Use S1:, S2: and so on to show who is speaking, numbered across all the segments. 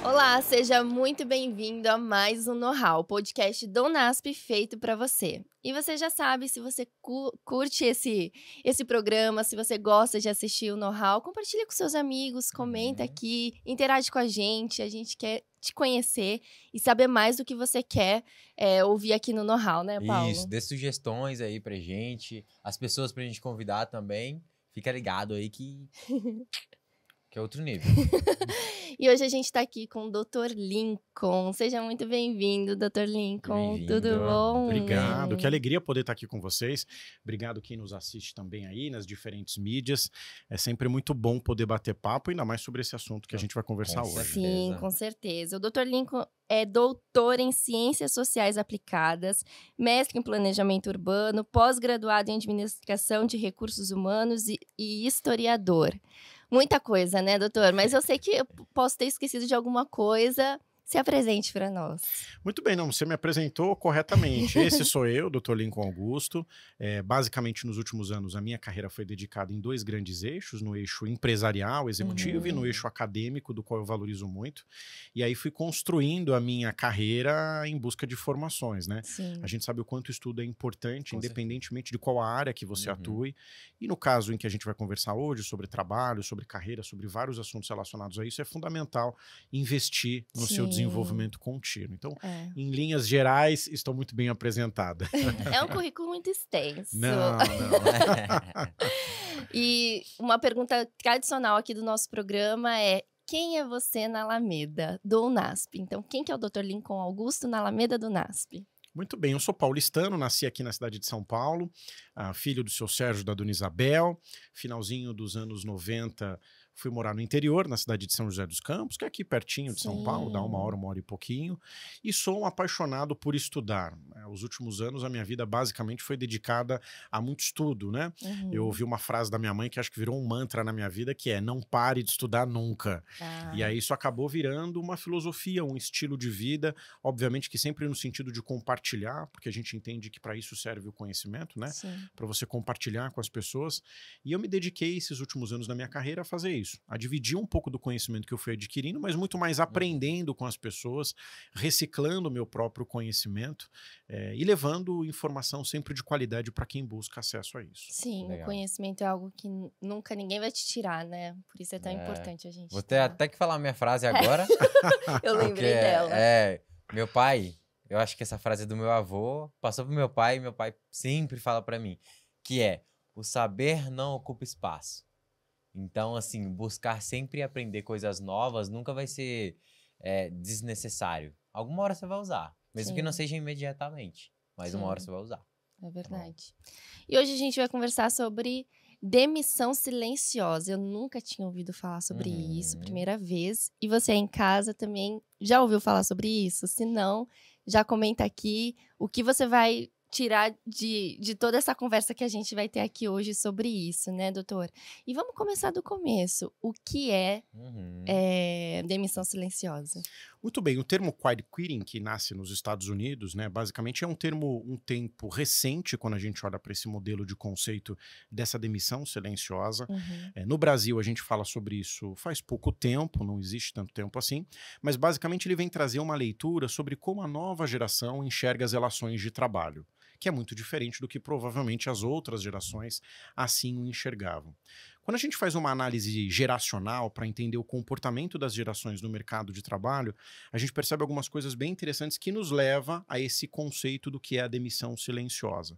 S1: Olá, seja muito bem-vindo a mais um Know-How, podcast do NASP feito para você. E você já sabe, se você curte esse programa, se você gosta de assistir o Know-How, compartilha com seus amigos, comenta aqui, interage com a gente quer te conhecer e saber mais do que você quer ouvir aqui no Know-How, né, Paulo?
S2: Isso, dê sugestões aí pra gente, as pessoas pra gente convidar também. Fica ligado aí que é outro nível.
S1: E hoje a gente tá aqui com o Dr. Lincoln. Seja muito bem-vindo, Dr. Lincoln. Tudo bom?
S3: Obrigado, que alegria poder estar aqui com vocês. Obrigado quem nos assiste também aí nas diferentes mídias. É sempre muito bom poder bater papo, ainda mais sobre esse assunto que a gente vai conversar hoje.
S1: Sim, com certeza. O Dr. Lincoln é doutor em Ciências Sociais Aplicadas, mestre em Planejamento Urbano, pós-graduado em Administração de Recursos Humanos e historiador. Muita coisa, né, doutor? Mas eu sei que eu posso ter esquecido de alguma coisa. Se apresente para nós.
S3: Muito bem, não, você me apresentou corretamente. Esse sou eu, Dr. Lincoln Augusto. Basicamente, nos últimos anos, a minha carreira foi dedicada em dois grandes eixos, no eixo empresarial, executivo, e no eixo acadêmico, do qual eu valorizo muito. E aí fui construindo a minha carreira em busca de formações, né?
S1: Sim.
S3: A gente sabe o quanto o estudo é importante, independentemente de qual área que você atue. E no caso em que a gente vai conversar hoje, sobre trabalho, sobre carreira, sobre vários assuntos relacionados a isso, é fundamental investir no seu desenvolvimento contínuo. Então, em linhas gerais, estou muito bem apresentada.
S1: É um currículo muito extenso.
S3: Não.
S1: E uma pergunta tradicional aqui do nosso programa é: quem é você na Alameda do NASP? Então, quem que é o Dr. Lincoln Augusto na Alameda do NASP?
S3: Muito bem, eu sou paulistano, nasci aqui na cidade de São Paulo, filho do seu Sérgio e da dona Isabel. Finalzinho dos anos 90, fui morar no interior, na cidade de São José dos Campos, que é aqui pertinho de São Paulo, dá uma hora e pouquinho. E sou um apaixonado por estudar. Os últimos anos, a minha vida basicamente foi dedicada a muito estudo, né? Eu ouvi uma frase da minha mãe que acho que virou um mantra na minha vida, que é: não pare de estudar nunca. E aí isso acabou virando uma filosofia, um estilo de vida, obviamente que sempre no sentido de compartilhar, porque a gente entende que para isso serve o conhecimento, né? Para você compartilhar com as pessoas. E eu me dediquei esses últimos anos da minha carreira a fazer isso, a dividir um pouco do conhecimento que eu fui adquirindo, mas muito mais aprendendo com as pessoas, reciclando o meu próprio conhecimento e levando informação sempre de qualidade para quem busca acesso a isso.
S1: Sim, legal. O conhecimento é algo que nunca ninguém vai te tirar, né? Por isso é tão importante a gente.
S2: Vou ter até que falar a minha frase agora.
S1: Eu lembrei dela.
S2: Meu pai, eu acho que essa frase é do meu avô, passou pro meu pai, e meu pai sempre fala para mim, que é: o saber não ocupa espaço. Então, assim, buscar sempre aprender coisas novas nunca vai ser desnecessário. Alguma hora você vai usar, mesmo que não seja imediatamente, mas uma hora você vai usar.
S1: É verdade. E hoje a gente vai conversar sobre demissão silenciosa. Eu nunca tinha ouvido falar sobre isso, primeira vez. E você aí em casa também já ouviu falar sobre isso? Se não, já comenta aqui o que você vai tirar de toda essa conversa que a gente vai ter aqui hoje sobre isso, né, doutor? E vamos começar do começo. O que é demissão silenciosa?
S3: Muito bem, o termo quiet quitting, que nasce nos Estados Unidos, né, basicamente é um termo um tempo recente quando a gente olha para esse modelo de conceito dessa demissão silenciosa. No Brasil a gente fala sobre isso faz pouco tempo, não existe tanto tempo assim, mas basicamente ele vem trazer uma leitura sobre como a nova geração enxerga as relações de trabalho, que é muito diferente do que provavelmente as outras gerações assim o enxergavam. Quando a gente faz uma análise geracional para entender o comportamento das gerações no mercado de trabalho, a gente percebe algumas coisas bem interessantes que nos leva a esse conceito do que é a demissão silenciosa.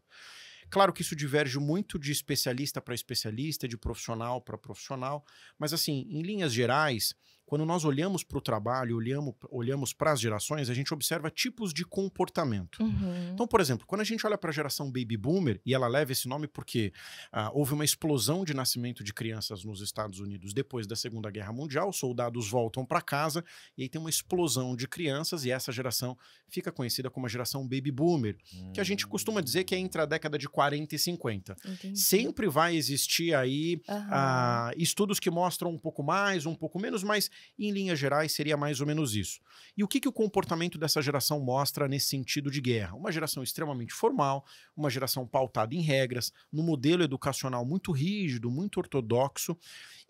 S3: Claro que isso diverge muito de especialista para especialista, de profissional para profissional, mas assim, em linhas gerais, quando nós olhamos para o trabalho, olhamos para as gerações, a gente observa tipos de comportamento. Então, por exemplo, quando a gente olha para a geração Baby Boomer, e ela leva esse nome porque houve uma explosão de nascimento de crianças nos Estados Unidos depois da Segunda Guerra Mundial, soldados voltam para casa, e aí tem uma explosão de crianças, e essa geração fica conhecida como a geração Baby Boomer, que a gente costuma dizer que é entre a década de 40 e 50.
S1: Entendi.
S3: Sempre vai existir aí estudos que mostram um pouco mais, um pouco menos, mas e em linhas gerais seria mais ou menos isso. E o que o comportamento dessa geração mostra nesse sentido de guerra? Uma geração extremamente formal, uma geração pautada em regras, num modelo educacional muito rígido, muito ortodoxo,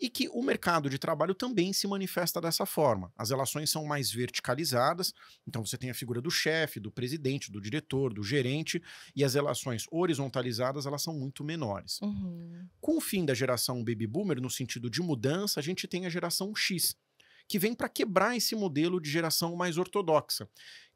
S3: e que o mercado de trabalho também se manifesta dessa forma. As relações são mais verticalizadas, então você tem a figura do chefe, do presidente, do diretor, do gerente, e as relações horizontalizadas, elas são muito menores. Com o fim da geração Baby Boomer, no sentido de mudança, a gente tem a geração X, que vem para quebrar esse modelo de geração mais ortodoxa,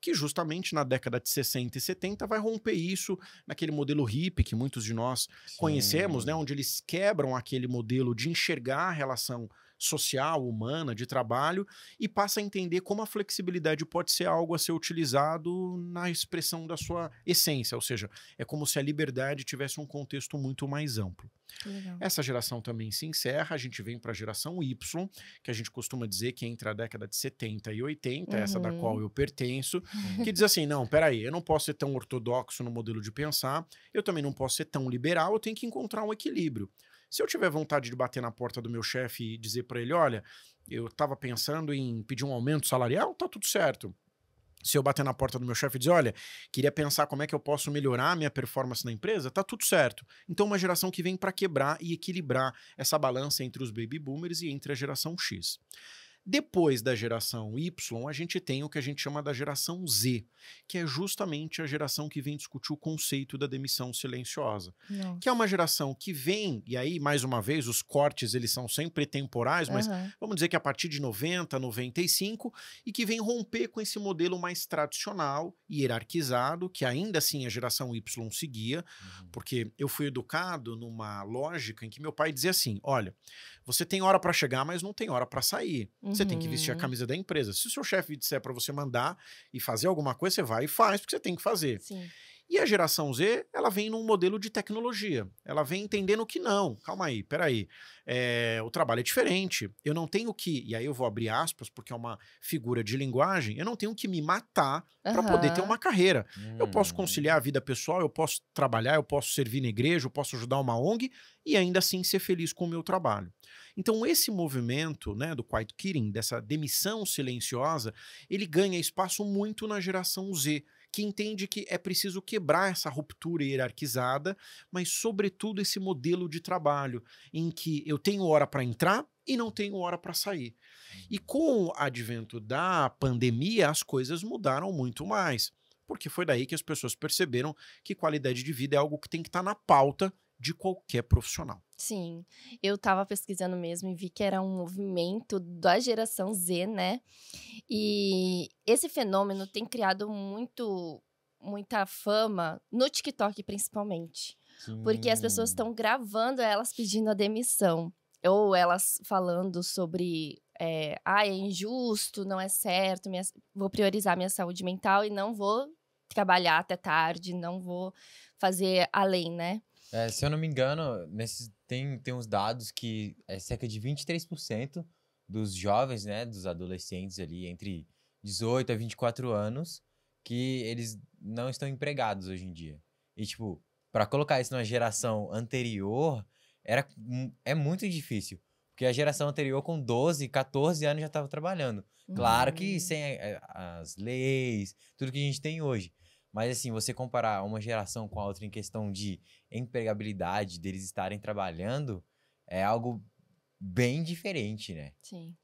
S3: que justamente na década de 60 e 70 vai romper isso naquele modelo hippie que muitos de nós conhecemos, né, onde eles quebram aquele modelo de enxergar a relação social, humana, de trabalho, e passa a entender como a flexibilidade pode ser algo a ser utilizado na expressão da sua essência, ou seja, é como se a liberdade tivesse um contexto muito mais amplo.
S1: Legal.
S3: Essa geração também se encerra, a gente vem para a geração Y, que a gente costuma dizer que é entre a década de 70 e 80, essa da qual eu pertenço, que diz assim, não, peraí, eu não posso ser tão ortodoxo no modelo de pensar, eu também não posso ser tão liberal, eu tenho que encontrar um equilíbrio. Se eu tiver vontade de bater na porta do meu chefe e dizer para ele, olha, eu estava pensando em pedir um aumento salarial, tá tudo certo. Se eu bater na porta do meu chefe e dizer, olha, queria pensar como é que eu posso melhorar a minha performance na empresa, tá tudo certo. Então uma geração que vem para quebrar e equilibrar essa balança entre os baby boomers e entre a geração X. Depois da geração Y, a gente tem o que a gente chama da geração Z, que é justamente a geração que vem discutir o conceito da demissão silenciosa.
S1: Nossa.
S3: Que é uma geração que vem, e aí, mais uma vez, os cortes eles são sempre temporais, mas vamos dizer que a partir de 90, 95, e que vem romper com esse modelo mais tradicional e hierarquizado, que ainda assim a geração Y seguia, porque eu fui educado numa lógica em que meu pai dizia assim, olha, você tem hora para chegar, mas não tem hora para sair. Você tem que vestir a camisa da empresa. Se o seu chefe disser para você mandar e fazer alguma coisa, você vai e faz, porque você tem que fazer.
S1: Sim.
S3: E a geração Z, ela vem num modelo de tecnologia. Ela vem entendendo que não. Calma aí, peraí. O trabalho é diferente. Eu não tenho que... E aí eu vou abrir aspas, porque é uma figura de linguagem. Eu não tenho que me matar para poder ter uma carreira. Eu posso conciliar a vida pessoal, eu posso trabalhar, eu posso servir na igreja, eu posso ajudar uma ONG e ainda assim ser feliz com o meu trabalho. Então esse movimento, né, do quiet quitting, dessa demissão silenciosa, ele ganha espaço muito na geração Z, que entende que é preciso quebrar essa ruptura hierarquizada, mas sobretudo esse modelo de trabalho, em que eu tenho hora para entrar e não tenho hora para sair. E com o advento da pandemia, as coisas mudaram muito mais, porque foi daí que as pessoas perceberam que qualidade de vida é algo que tem que estar na pauta de qualquer profissional.
S1: Sim, eu estava pesquisando mesmo e vi que era um movimento da geração Z, né? E esse fenômeno tem criado muita fama no TikTok, principalmente. Porque as pessoas estão gravando elas pedindo a demissão. Ou elas falando sobre, é injusto, não é certo, vou priorizar minha saúde mental e não vou trabalhar até tarde, não vou fazer além, né?
S2: Se eu não me engano, tem uns dados que cerca de 23% dos jovens, né, dos adolescentes ali, entre 18 a 24 anos, que eles não estão empregados hoje em dia. E, tipo, para colocar isso numa geração anterior, é muito difícil. Porque a geração anterior, com 12, 14 anos, já estava trabalhando. Claro que sem as leis, tudo que a gente tem hoje. Mas, assim, você comparar uma geração com a outra em questão de empregabilidade, deles estarem trabalhando, é algo bem diferente, né?
S1: Sim.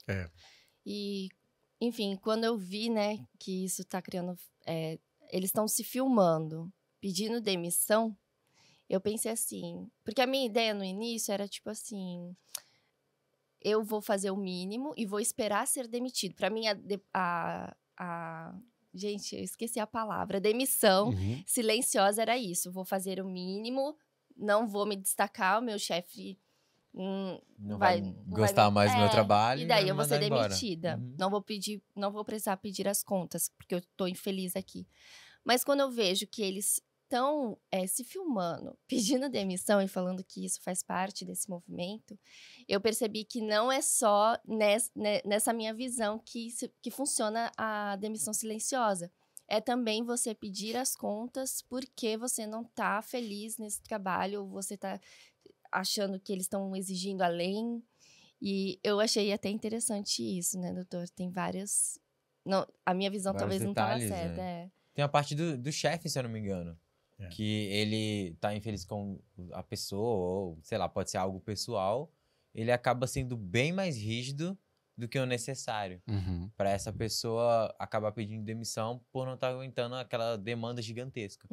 S3: E,
S1: enfim, quando eu vi, né, que isso tá criando... eles estão se filmando, pedindo demissão, eu pensei assim... Porque a minha ideia no início era, tipo assim... Eu vou fazer o mínimo e vou esperar ser demitido. Para mim, gente, eu esqueci a palavra. Demissão silenciosa era isso. Vou fazer o mínimo, não vou me destacar, o meu chefe
S2: não vai gostar mais do meu trabalho.
S1: E daí eu vou ser
S2: embora.
S1: demitida. Não vou precisar pedir as contas, porque eu tô infeliz aqui. Mas quando eu vejo que eles estão se filmando, pedindo demissão e falando que isso faz parte desse movimento, eu percebi que não é só nessa minha visão que funciona a demissão silenciosa. É também você pedir as contas porque você não tá feliz nesse trabalho, você tá achando que eles estão exigindo além. E eu achei até interessante isso, né, doutor? Tem várias... Não, a minha visão
S2: Vários
S1: talvez não estava
S2: detalhes,
S1: certa,
S2: né? Tem a parte do chefe, se eu não me engano. Que ele tá infeliz com a pessoa, ou sei lá, pode ser algo pessoal. Ele acaba sendo bem mais rígido do que o necessário. Para essa pessoa acabar pedindo demissão por não estar aguentando aquela demanda gigantesca.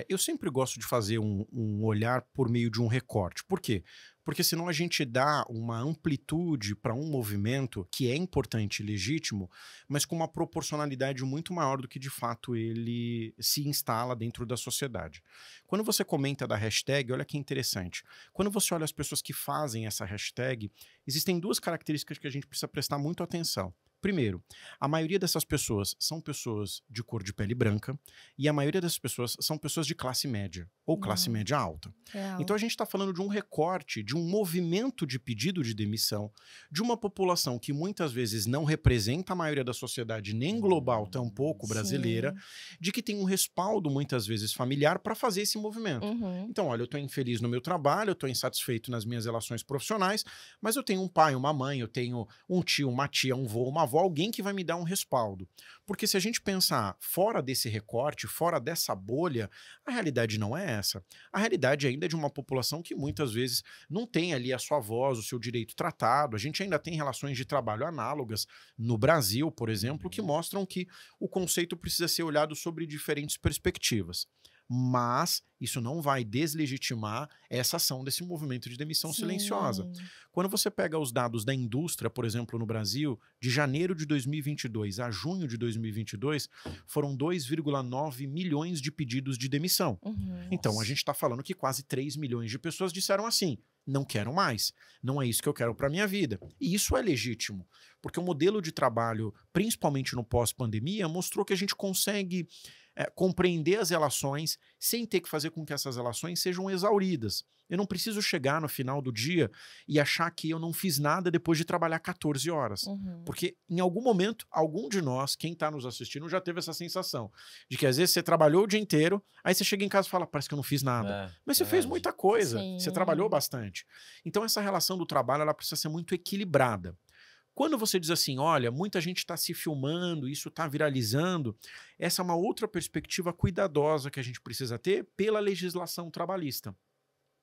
S3: Eu sempre gosto de fazer um olhar por meio de um recorte. Por quê? Porque senão a gente dá uma amplitude para um movimento que é importante e legítimo, mas com uma proporcionalidade muito maior do que de fato ele se instala dentro da sociedade. Quando você comenta da hashtag, olha que interessante. Quando você olha as pessoas que fazem essa hashtag, existem duas características que a gente precisa prestar muito atenção. Primeiro, a maioria dessas pessoas são pessoas de cor de pele branca e a maioria dessas pessoas são pessoas de classe média ou classe média alta. Então a gente está falando de um recorte, de um movimento de pedido de demissão de uma população que muitas vezes não representa a maioria da sociedade, nem global, tampouco brasileira, de que tem um respaldo muitas vezes familiar para fazer esse movimento. Então, olha, eu estou infeliz no meu trabalho, eu estou insatisfeito nas minhas relações profissionais, mas eu tenho um pai, uma mãe, eu tenho um tio, uma tia, um vô, uma avó, alguém que vai me dar um respaldo. Porque se a gente pensar fora desse recorte, fora dessa bolha, a realidade não é essa. A realidade ainda é de uma população que muitas vezes não tem ali a sua voz, o seu direito tratado. A gente ainda tem relações de trabalho análogas no Brasil, por exemplo, que mostram que o conceito precisa ser olhado sobre diferentes perspectivas. Mas isso não vai deslegitimar essa ação desse movimento de demissão silenciosa. Quando você pega os dados da indústria, por exemplo, no Brasil, de janeiro de 2022 a junho de 2022, foram 2,9 milhões de pedidos de demissão. Então, a gente está falando que quase 3 milhões de pessoas disseram assim: não quero mais, não é isso que eu quero para minha vida. E isso é legítimo, porque o modelo de trabalho, principalmente no pós-pandemia, mostrou que a gente consegue compreender as relações sem ter que fazer com que essas relações sejam exauridas. Eu não preciso chegar no final do dia e achar que eu não fiz nada depois de trabalhar 14 horas. Porque em algum momento, algum de nós, quem está nos assistindo, já teve essa sensação de que às vezes você trabalhou o dia inteiro, aí você chega em casa e fala, parece que eu não fiz nada. Mas você fez muita coisa, você trabalhou bastante. Então essa relação do trabalho ela precisa ser muito equilibrada. Quando você diz assim, olha, muita gente está se filmando, isso está viralizando, essa é uma outra perspectiva cuidadosa que a gente precisa ter pela legislação trabalhista.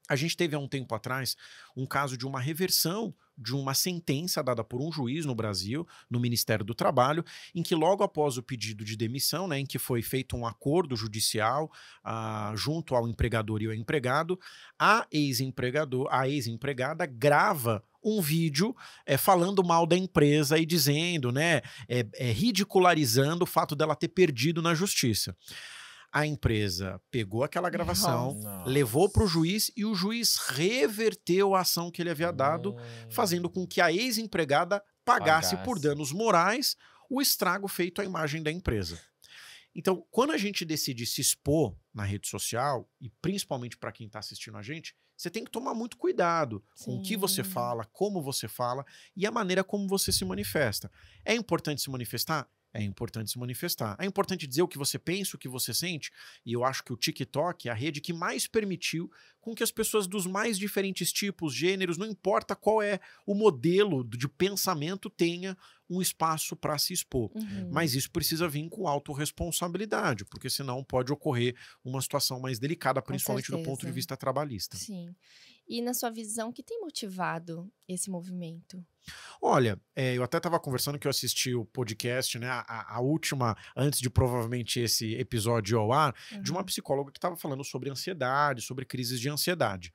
S3: A gente teve há um tempo atrás um caso de uma reversão de uma sentença dada por um juiz no Brasil, no Ministério do Trabalho, em que logo após o pedido de demissão, né, em que foi feito um acordo judicial junto ao empregador e ao empregado, a ex-empregada grava um vídeo falando mal da empresa e dizendo, né, ridicularizando o fato dela ter perdido na justiça. A empresa pegou aquela gravação, levou para o juiz e o juiz reverteu a ação que ele havia dado, fazendo com que a ex-empregada pagasse por danos morais o estrago feito à imagem da empresa. Então, quando a gente decide se expor na rede social, e principalmente para quem está assistindo a gente, você tem que tomar muito cuidado com o que você fala, como você fala e a maneira como você se manifesta. É importante se manifestar? É importante se manifestar. É importante dizer o que você pensa, o que você sente. E eu acho que o TikTok é a rede que mais permitiu com que as pessoas dos mais diferentes tipos, gêneros, não importa qual é o modelo de pensamento, tenha um espaço para se expor. Mas isso precisa vir com autorresponsabilidade, porque senão pode ocorrer uma situação mais delicada, principalmente do ponto de vista trabalhista.
S1: Sim. E na sua visão, o que tem motivado esse movimento?
S3: Olha, eu até estava conversando que eu assisti o podcast, né, a última, antes de provavelmente esse episódio ir ao ar, de uma psicóloga que estava falando sobre ansiedade, sobre crises de ansiedade.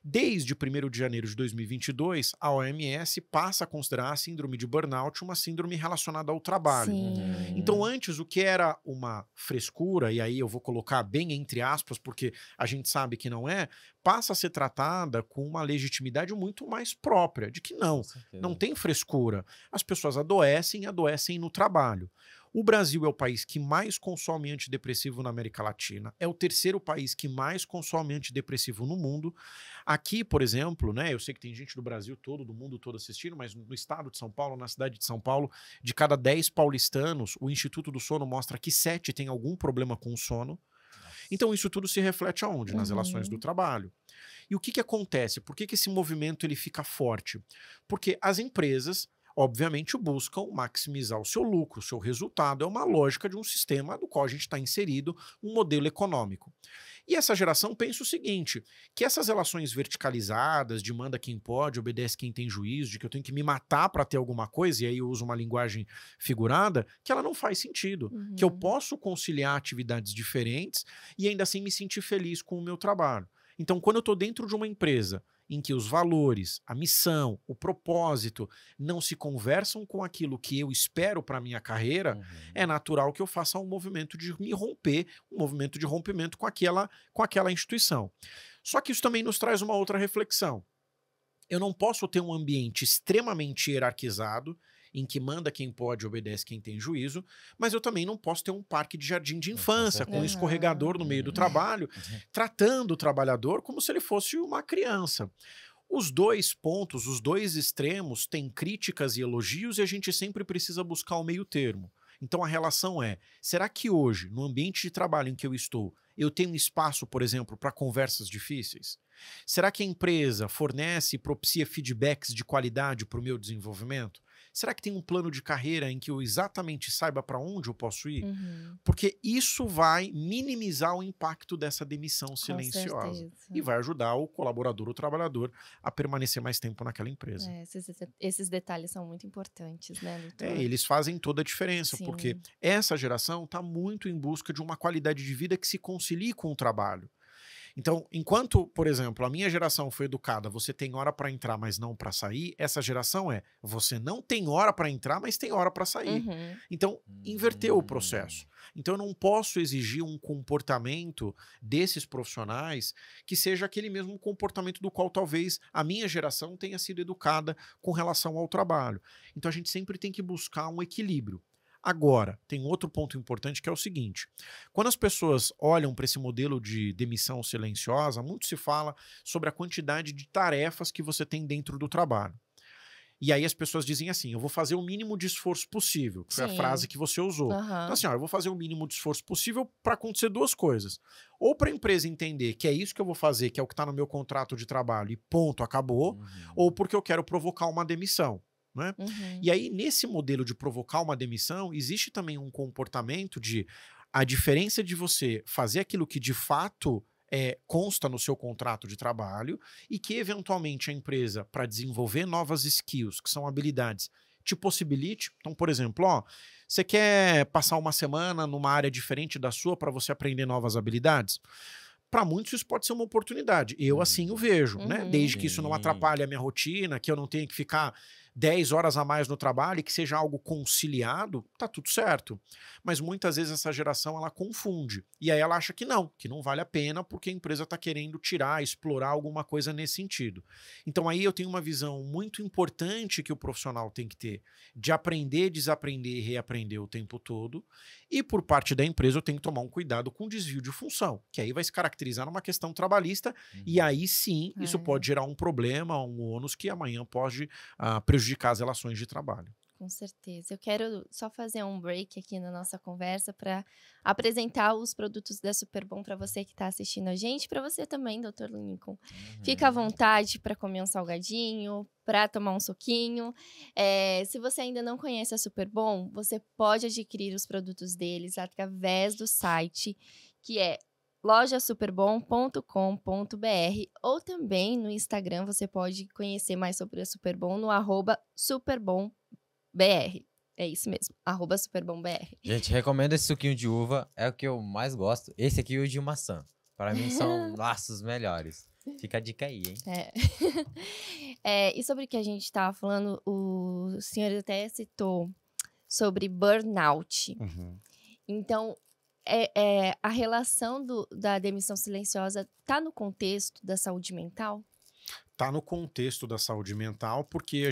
S3: Desde 1º de janeiro de 2022, a OMS passa a considerar a síndrome de burnout uma síndrome relacionada ao trabalho. Então, antes, o que era uma frescura, e aí eu vou colocar bem entre aspas, porque a gente sabe que não é, passa a ser tratada com uma legitimidade muito mais própria, de que não tem frescura. As pessoas adoecem e adoecem no trabalho. O Brasil é o país que mais consome antidepressivo na América Latina. É o 3º país que mais consome antidepressivo no mundo. Aqui, por exemplo, né, eu sei que tem gente do Brasil todo, do mundo todo assistindo, mas no estado de São Paulo, na cidade de São Paulo, de cada 10 paulistanos, o Instituto do Sono mostra que 7 têm algum problema com o sono. Então isso tudo se reflete aonde? Nas relações do trabalho. E o que acontece? Por que esse movimento ele fica forte? Porque as empresas, obviamente, buscam maximizar o seu lucro, o seu resultado. É uma lógica de um sistema do qual a gente está inserido, um modelo econômico. E essa geração pensa o seguinte, que essas relações verticalizadas, de manda quem pode, obedece quem tem juízo, de que eu tenho que me matar para ter alguma coisa, e aí eu uso uma linguagem figurada, que ela não faz sentido. Que eu posso conciliar atividades diferentes e ainda assim me sentir feliz com o meu trabalho. Então, quando eu estou dentro de uma empresa em que os valores, a missão, o propósito não se conversam com aquilo que eu espero para a minha carreira, é natural que eu faça um movimento de me romper, um movimento de rompimento com aquela instituição. Só que isso também nos traz uma outra reflexão. Eu não posso ter um ambiente extremamente hierarquizado, em que manda quem pode, obedece quem tem juízo, mas eu também não posso ter um parque de jardim de infância, com um escorregador no meio do trabalho, tratando o trabalhador como se ele fosse uma criança. Os dois pontos, os dois extremos, têm críticas e elogios e a gente sempre precisa buscar o meio termo. Então a relação é, será que hoje, no ambiente de trabalho em que eu estou, eu tenho espaço, por exemplo, para conversas difíceis? Será que a empresa fornece e propicia feedbacks de qualidade para o meu desenvolvimento? Será que tem um plano de carreira em que eu exatamente saiba para onde eu posso ir? Porque isso vai minimizar o impacto dessa demissão silenciosa. E vai ajudar o colaborador, o trabalhador, a permanecer mais tempo naquela empresa.
S1: Esses detalhes são muito importantes, né, doutor?
S3: Eles fazem toda a diferença, porque essa geração está muito em busca de uma qualidade de vida que se concilie com o trabalho. Então, enquanto, por exemplo, a minha geração foi educada, você tem hora para entrar, mas não para sair, essa geração você não tem hora para entrar, mas tem hora para sair. Então, inverteu o processo. Então, eu não posso exigir um comportamento desses profissionais que seja aquele mesmo comportamento do qual talvez a minha geração tenha sido educada com relação ao trabalho. Então, a gente sempre tem que buscar um equilíbrio. Agora, tem outro ponto importante que é o seguinte, quando as pessoas olham para esse modelo de demissão silenciosa, muito se fala sobre a quantidade de tarefas que você tem dentro do trabalho. E aí as pessoas dizem assim, eu vou fazer o mínimo de esforço possível, que foi a frase que você usou. Então assim, eu vou fazer o mínimo de esforço possível para acontecer duas coisas. Ou para a empresa entender que é isso que eu vou fazer, que é o que está no meu contrato de trabalho e ponto, acabou, ou porque eu quero provocar uma demissão. Né? E aí, nesse modelo de provocar uma demissão, existe também um comportamento de a diferença de você fazer aquilo que de fato consta no seu contrato de trabalho e que eventualmente a empresa, para desenvolver novas skills, que são habilidades, te possibilite. Então, por exemplo, você quer passar uma semana numa área diferente da sua para você aprender novas habilidades? Para muitos isso pode ser uma oportunidade. Eu assim o vejo, né? Desde que isso não atrapalhe a minha rotina, que eu não tenha que ficar 10 horas a mais no trabalho e que seja algo conciliado, tá tudo certo. Mas muitas vezes essa geração ela confunde. E aí ela acha que não vale a pena porque a empresa está querendo tirar, explorar alguma coisa nesse sentido. Então aí eu tenho uma visão muito importante que o profissional tem que ter de aprender, desaprender e reaprender o tempo todo. E por parte da empresa eu tenho que tomar um cuidado com o desvio de função, que aí vai se caracterizar numa questão trabalhista e aí sim isso pode gerar um problema, um ônus que amanhã pode prejudicar as relações de trabalho.
S1: Com certeza. Eu quero só fazer um break aqui na nossa conversa para apresentar os produtos da Superbom para você que está assistindo a gente, para você também, Dr. Lincoln. Fica à vontade para comer um salgadinho, para tomar um suquinho. Se você ainda não conhece a Superbom, você pode adquirir os produtos deles através do site, que é lojasuperbom.com.br, ou também no Instagram você pode conhecer mais sobre a Superbom no @superbombr. É isso mesmo, @superbombr.
S2: Gente, recomendo esse suquinho de uva, é o que eu mais gosto. Esse aqui e o de maçã. Para mim são laços melhores. Fica a dica aí, hein?
S1: E sobre o que a gente estava falando, o senhor até citou sobre burnout. Então, a relação da demissão silenciosa está no contexto da saúde mental?
S3: Está no contexto da saúde mental, porque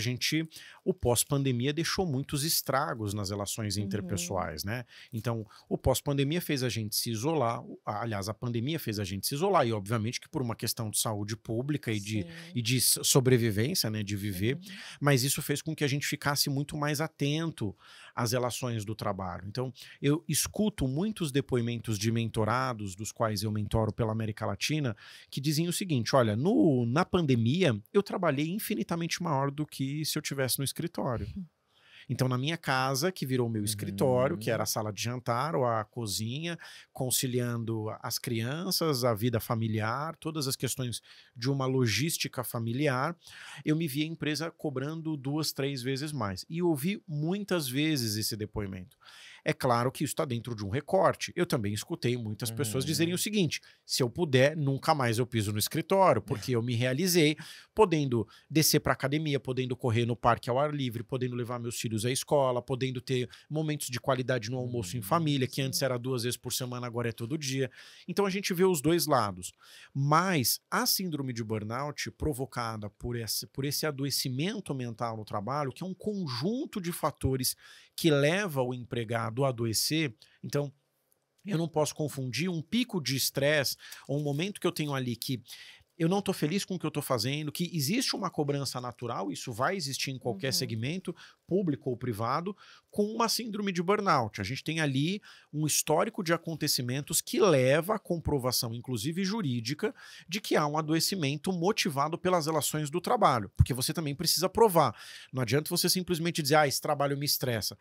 S3: o pós-pandemia deixou muitos estragos nas relações interpessoais, né? Então, o pós-pandemia fez a gente se isolar, aliás, a pandemia fez a gente se isolar, e obviamente que por uma questão de saúde pública e de sobrevivência, né, de viver, mas isso fez com que a gente ficasse muito mais atento as relações do trabalho. Então, eu escuto muitos depoimentos de mentorados, dos quais eu mentoro pela América Latina, que dizem o seguinte, olha, na pandemia, eu trabalhei infinitamente maior do que se eu estivesse no escritório. Então, na minha casa, que virou meu escritório, que era a sala de jantar ou a cozinha, conciliando as crianças, a vida familiar, todas as questões de uma logística familiar, eu me vi a empresa cobrando 2, 3 vezes mais. E ouvi muitas vezes esse depoimento. É claro que isso está dentro de um recorte. Eu também escutei muitas pessoas dizerem o seguinte, se eu puder, nunca mais eu piso no escritório, porque eu me realizei podendo descer para academia, podendo correr no parque ao ar livre, podendo levar meus filhos à escola, podendo ter momentos de qualidade no almoço em família, que antes era 2 vezes por semana, agora é todo dia. Então a gente vê os dois lados. Mas a síndrome de burnout provocada por esse adoecimento mental no trabalho, que é um conjunto de fatores que leva o empregado a adoecer, então eu não posso confundir um pico de estresse ou um momento que eu tenho ali que eu não estou feliz com o que eu estou fazendo, que existe uma cobrança natural, isso vai existir em qualquer segmento, público ou privado, com uma síndrome de burnout. A gente tem ali um histórico de acontecimentos que leva à comprovação, inclusive jurídica, de que há um adoecimento motivado pelas relações do trabalho, porque você também precisa provar. Não adianta você simplesmente dizer, esse trabalho me estressa.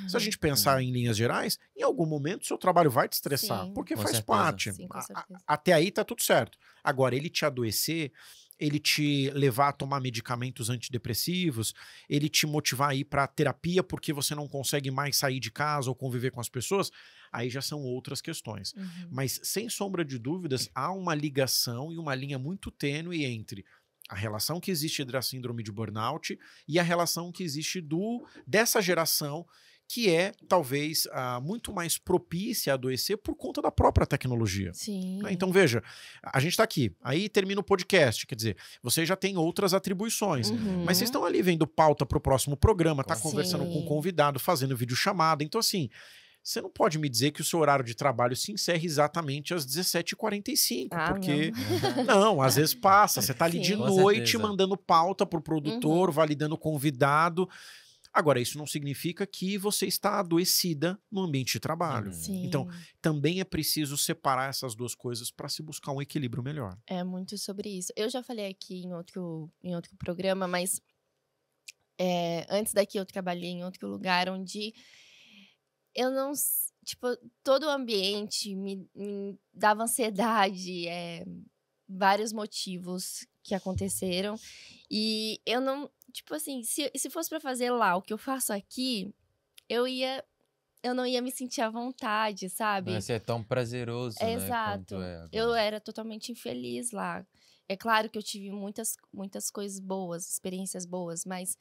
S3: Se a gente pensar em linhas gerais, em algum momento o seu trabalho vai te estressar, porque faz parte.
S1: Sim, com certeza.
S3: Até aí tá tudo certo. Agora, ele te adoecer, ele te levar a tomar medicamentos antidepressivos, ele te motivar a ir para terapia porque você não consegue mais sair de casa ou conviver com as pessoas, aí já são outras questões. Mas, sem sombra de dúvidas, há uma ligação e uma linha muito tênue entre a relação que existe entre a síndrome de burnout e a relação que existe dessa geração que é, talvez, muito mais propícia a adoecer por conta da própria tecnologia.
S1: Sim.
S3: Então, veja, a gente está aqui, aí termina o podcast, quer dizer, vocês já têm outras atribuições, mas vocês estão ali vendo pauta para o próximo programa, tá conversando com um convidado, fazendo videochamada, então assim, você não pode me dizer que o seu horário de trabalho se encerra exatamente às 17h45, porque... Não, às vezes passa, você tá ali de noite mandando pauta pro produtor, validando convidado... Agora, isso não significa que você está adoecida no ambiente de trabalho. Então, também é preciso separar essas duas coisas para se buscar um equilíbrio melhor.
S1: É muito sobre isso. Eu já falei aqui em outro programa, mas antes daqui eu trabalhei em outro lugar onde eu não... Tipo, todo o ambiente me dava ansiedade, vários motivos que aconteceram. E eu não... Tipo assim, se fosse pra fazer lá o que eu faço aqui, eu não ia me sentir à vontade, sabe?
S2: Não ia ser tão prazeroso, né?
S1: Exato. Eu era totalmente infeliz lá. É claro que eu tive muitas coisas boas, experiências boas, mas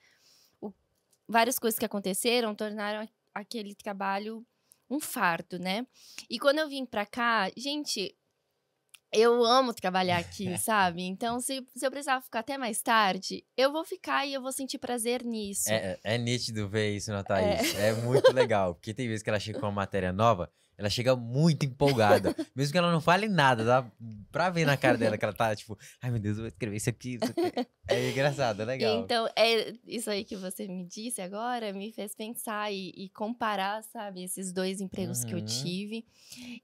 S1: várias coisas que aconteceram tornaram aquele trabalho um fardo, né? E quando eu vim pra cá, gente... Eu amo trabalhar aqui, sabe? Então, se eu precisar ficar até mais tarde, eu vou ficar e eu vou sentir prazer nisso.
S2: É nítido ver isso na Thaís. É muito legal. Porque tem vezes que ela chega com uma matéria nova, ela chega muito empolgada. Mesmo que ela não fale nada, dá pra ver na cara dela que ela tá tipo... Ai, meu Deus, eu vou escrever isso aqui. É engraçado, é legal.
S1: Então, isso aí que você me disse agora me fez pensar e comparar, sabe? Esses 2 empregos que eu tive.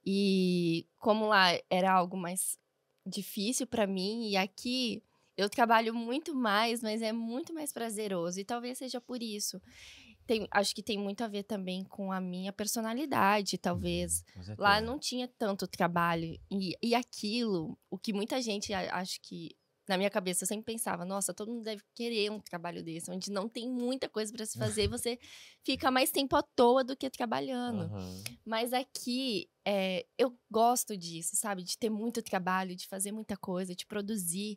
S1: E como lá era algo mais difícil pra mim. E aqui eu trabalho muito mais, mas é muito mais prazeroso. E talvez seja por isso. Acho que tem muito a ver também com a minha personalidade, talvez. Lá não tinha tanto trabalho. E aquilo, o que muita gente, acho que, na minha cabeça, eu sempre pensava, nossa, todo mundo deve querer um trabalho desse, onde não tem muita coisa para se fazer e você fica mais tempo à toa do que trabalhando. Mas aqui, eu gosto disso, sabe? De ter muito trabalho, de fazer muita coisa, de produzir.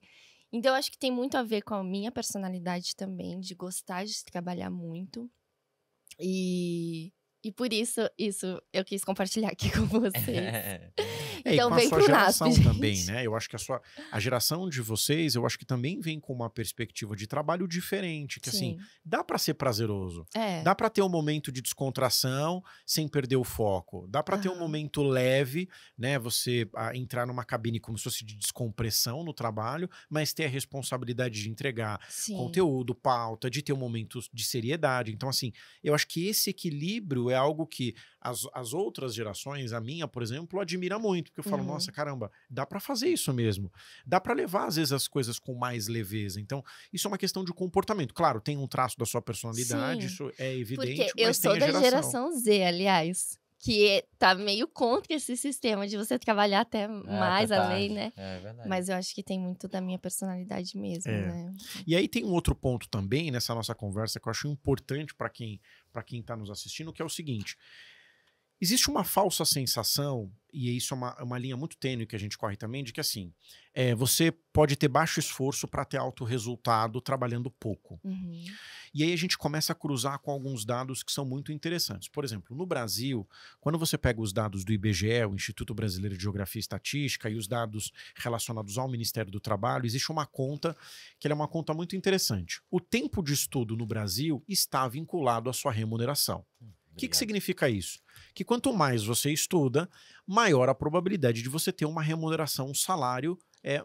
S1: Então, eu acho que tem muito a ver com a minha personalidade também, de gostar de trabalhar muito. E por isso eu quis compartilhar aqui com você. Então
S3: com a
S1: vem
S3: sua
S1: pro
S3: geração
S1: NASP,
S3: também,
S1: gente.
S3: né? Eu acho que a geração de vocês, eu acho que também vem com uma perspectiva de trabalho diferente, que assim,
S1: Sim.
S3: dá para ser prazeroso.
S1: É.
S3: Dá para ter um momento de descontração sem perder o foco. Dá para ter um
S1: Aham.
S3: momento leve, né? Você entrar numa cabine como se fosse de descompressão no trabalho, mas ter a responsabilidade de entregar
S1: Sim.
S3: conteúdo, pauta, de ter um momento de seriedade. Então, assim, eu acho que esse equilíbrio é algo que as outras gerações, a minha, por exemplo, admira muito, porque eu falo, nossa, caramba, dá para fazer isso mesmo. Dá para levar, às vezes, as coisas com mais leveza. Então, isso é uma questão de comportamento. Claro, tem um traço da sua personalidade,
S1: Sim.
S3: isso é evidente,
S1: Porque eu
S3: mas tem
S1: sou
S3: a
S1: da
S3: geração.
S1: geração Z, aliás. Que tá meio contra esse sistema de você trabalhar até mais
S2: até
S1: além,
S2: tarde.
S1: né?
S2: É verdade.
S1: Mas eu acho que tem muito da minha personalidade mesmo, né?
S3: E aí tem um outro ponto também nessa nossa conversa que eu acho importante para quem está nos assistindo, que é o seguinte. Existe uma falsa sensação, e isso é uma linha muito tênue que a gente corre também, de que assim, você pode ter baixo esforço para ter alto resultado trabalhando pouco.
S1: Uhum.
S3: E aí a gente começa a cruzar com alguns dados que são muito interessantes. Por exemplo, no Brasil, quando você pega os dados do IBGE, o Instituto Brasileiro de Geografia e Estatística, e os dados relacionados ao Ministério do Trabalho, existe uma conta que ela é uma conta muito interessante. O tempo de estudo no Brasil está vinculado à sua remuneração. O que significa isso? Que quanto mais você estuda, maior a probabilidade de você ter uma remuneração, um salário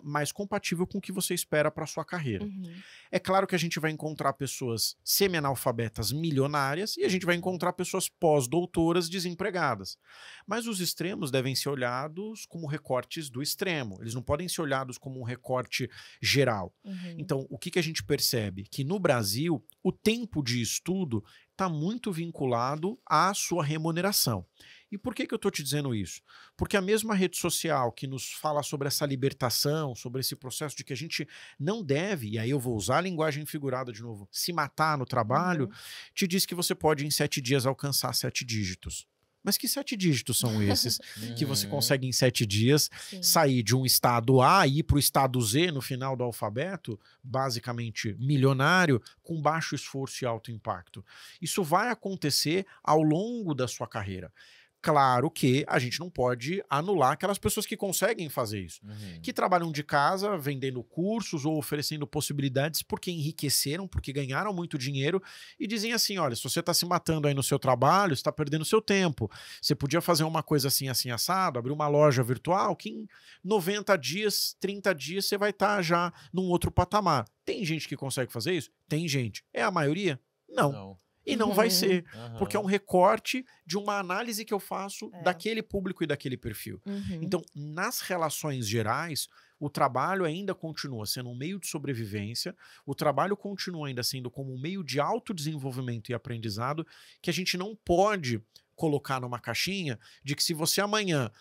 S3: mais compatível com o que você espera para sua carreira.
S1: Uhum.
S3: É claro que a gente vai encontrar pessoas semi-analfabetas milionárias e a gente vai encontrar pessoas pós-doutoras desempregadas. Mas os extremos devem ser olhados como recortes do extremo. Eles não podem ser olhados como um recorte geral.
S1: Uhum.
S3: Então, o que a gente percebe? Que no Brasil, o tempo de estudo está muito vinculado à sua remuneração. E por que eu estou te dizendo isso? Porque a mesma rede social que nos fala sobre essa libertação, sobre esse processo de que a gente não deve, e aí eu vou usar a linguagem figurada de novo, se matar no trabalho, te diz que você pode em 7 dias alcançar 7 dígitos. Mas que 7 dígitos são esses que você consegue em 7 dias sair de um estado A e ir para o estado Z no final do alfabeto, basicamente milionário, com baixo esforço e alto impacto? Isso vai acontecer ao longo da sua carreira. Claro que a gente não pode anular aquelas pessoas que conseguem fazer isso, que trabalham de casa, vendendo cursos ou oferecendo possibilidades porque enriqueceram, porque ganharam muito dinheiro e dizem assim, olha, se você está se matando aí no seu trabalho, você está perdendo seu tempo, você podia fazer uma coisa assim, assim, assado, abrir uma loja virtual que em 90 dias, 30 dias você vai estar já num outro patamar. Tem gente que consegue fazer isso? Tem gente. É a maioria? Não. E não vai ser, porque é um recorte de uma análise que eu faço daquele público e daquele perfil. Então, nas relações gerais, o trabalho ainda continua sendo um meio de sobrevivência, o trabalho continua ainda sendo como um meio de autodesenvolvimento e aprendizado, que a gente não pode colocar numa caixinha de que se você amanhã,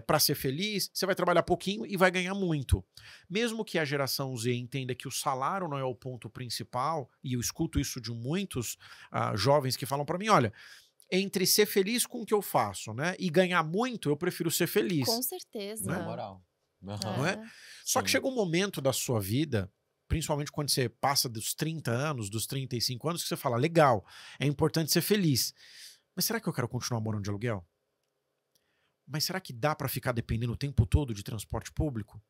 S3: para ser feliz, você vai trabalhar pouquinho e vai ganhar muito. Mesmo que a geração Z entenda que o salário não é o ponto principal, e eu escuto isso de muitos jovens que falam para mim, olha, entre ser feliz com o que eu faço, né, e ganhar muito, eu prefiro ser feliz.
S1: Com certeza.
S3: Não é?
S2: Moral.
S3: Não é? Só que chega um momento da sua vida, principalmente quando você passa dos 30 anos, dos 35 anos, que você fala, legal, é importante ser feliz. Mas será que eu quero continuar morando de aluguel? Mas será que dá para ficar dependendo o tempo todo de transporte público?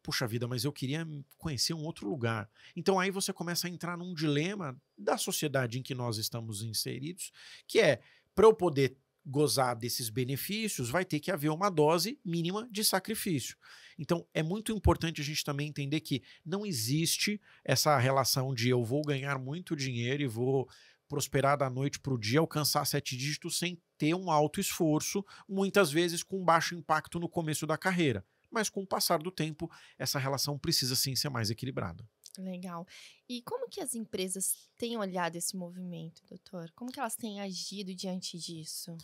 S3: Puxa vida, mas eu queria conhecer um outro lugar. Então aí você começa a entrar num dilema da sociedade em que nós estamos inseridos, que é, para eu poder gozar desses benefícios, vai ter que haver uma dose mínima de sacrifício. Então é muito importante a gente também entender que não existe essa relação de eu vou ganhar muito dinheiro e vou prosperar da noite para o dia, alcançar 7 dígitos sem ter um alto esforço, muitas vezes com baixo impacto no começo da carreira. Mas com o passar do tempo, essa relação precisa sim ser mais equilibrada.
S1: Legal. E como que as empresas têm olhado esse movimento, doutor? Como que elas têm agido diante disso?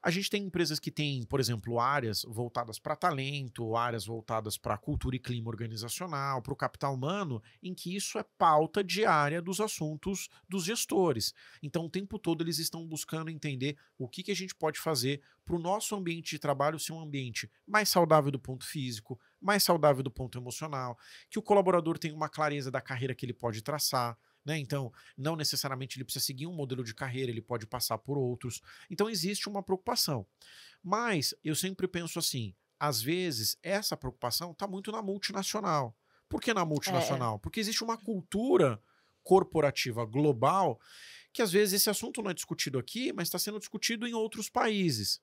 S3: A gente tem empresas que têm, por exemplo, áreas voltadas para talento, áreas voltadas para cultura e clima organizacional, para o capital humano, em que isso é pauta diária dos assuntos dos gestores. Então, o tempo todo eles estão buscando entender o que a gente pode fazer para o nosso ambiente de trabalho ser um ambiente mais saudável do ponto físico, mais saudável do ponto emocional, que o colaborador tenha uma clareza da carreira que ele pode traçar, né? Então, não necessariamente ele precisa seguir um modelo de carreira, ele pode passar por outros. Então, existe uma preocupação. Mas eu sempre penso assim, às vezes, essa preocupação está muito na multinacional. Por que na multinacional? Porque existe uma cultura corporativa global que, às vezes, esse assunto não é discutido aqui, mas está sendo discutido em outros países.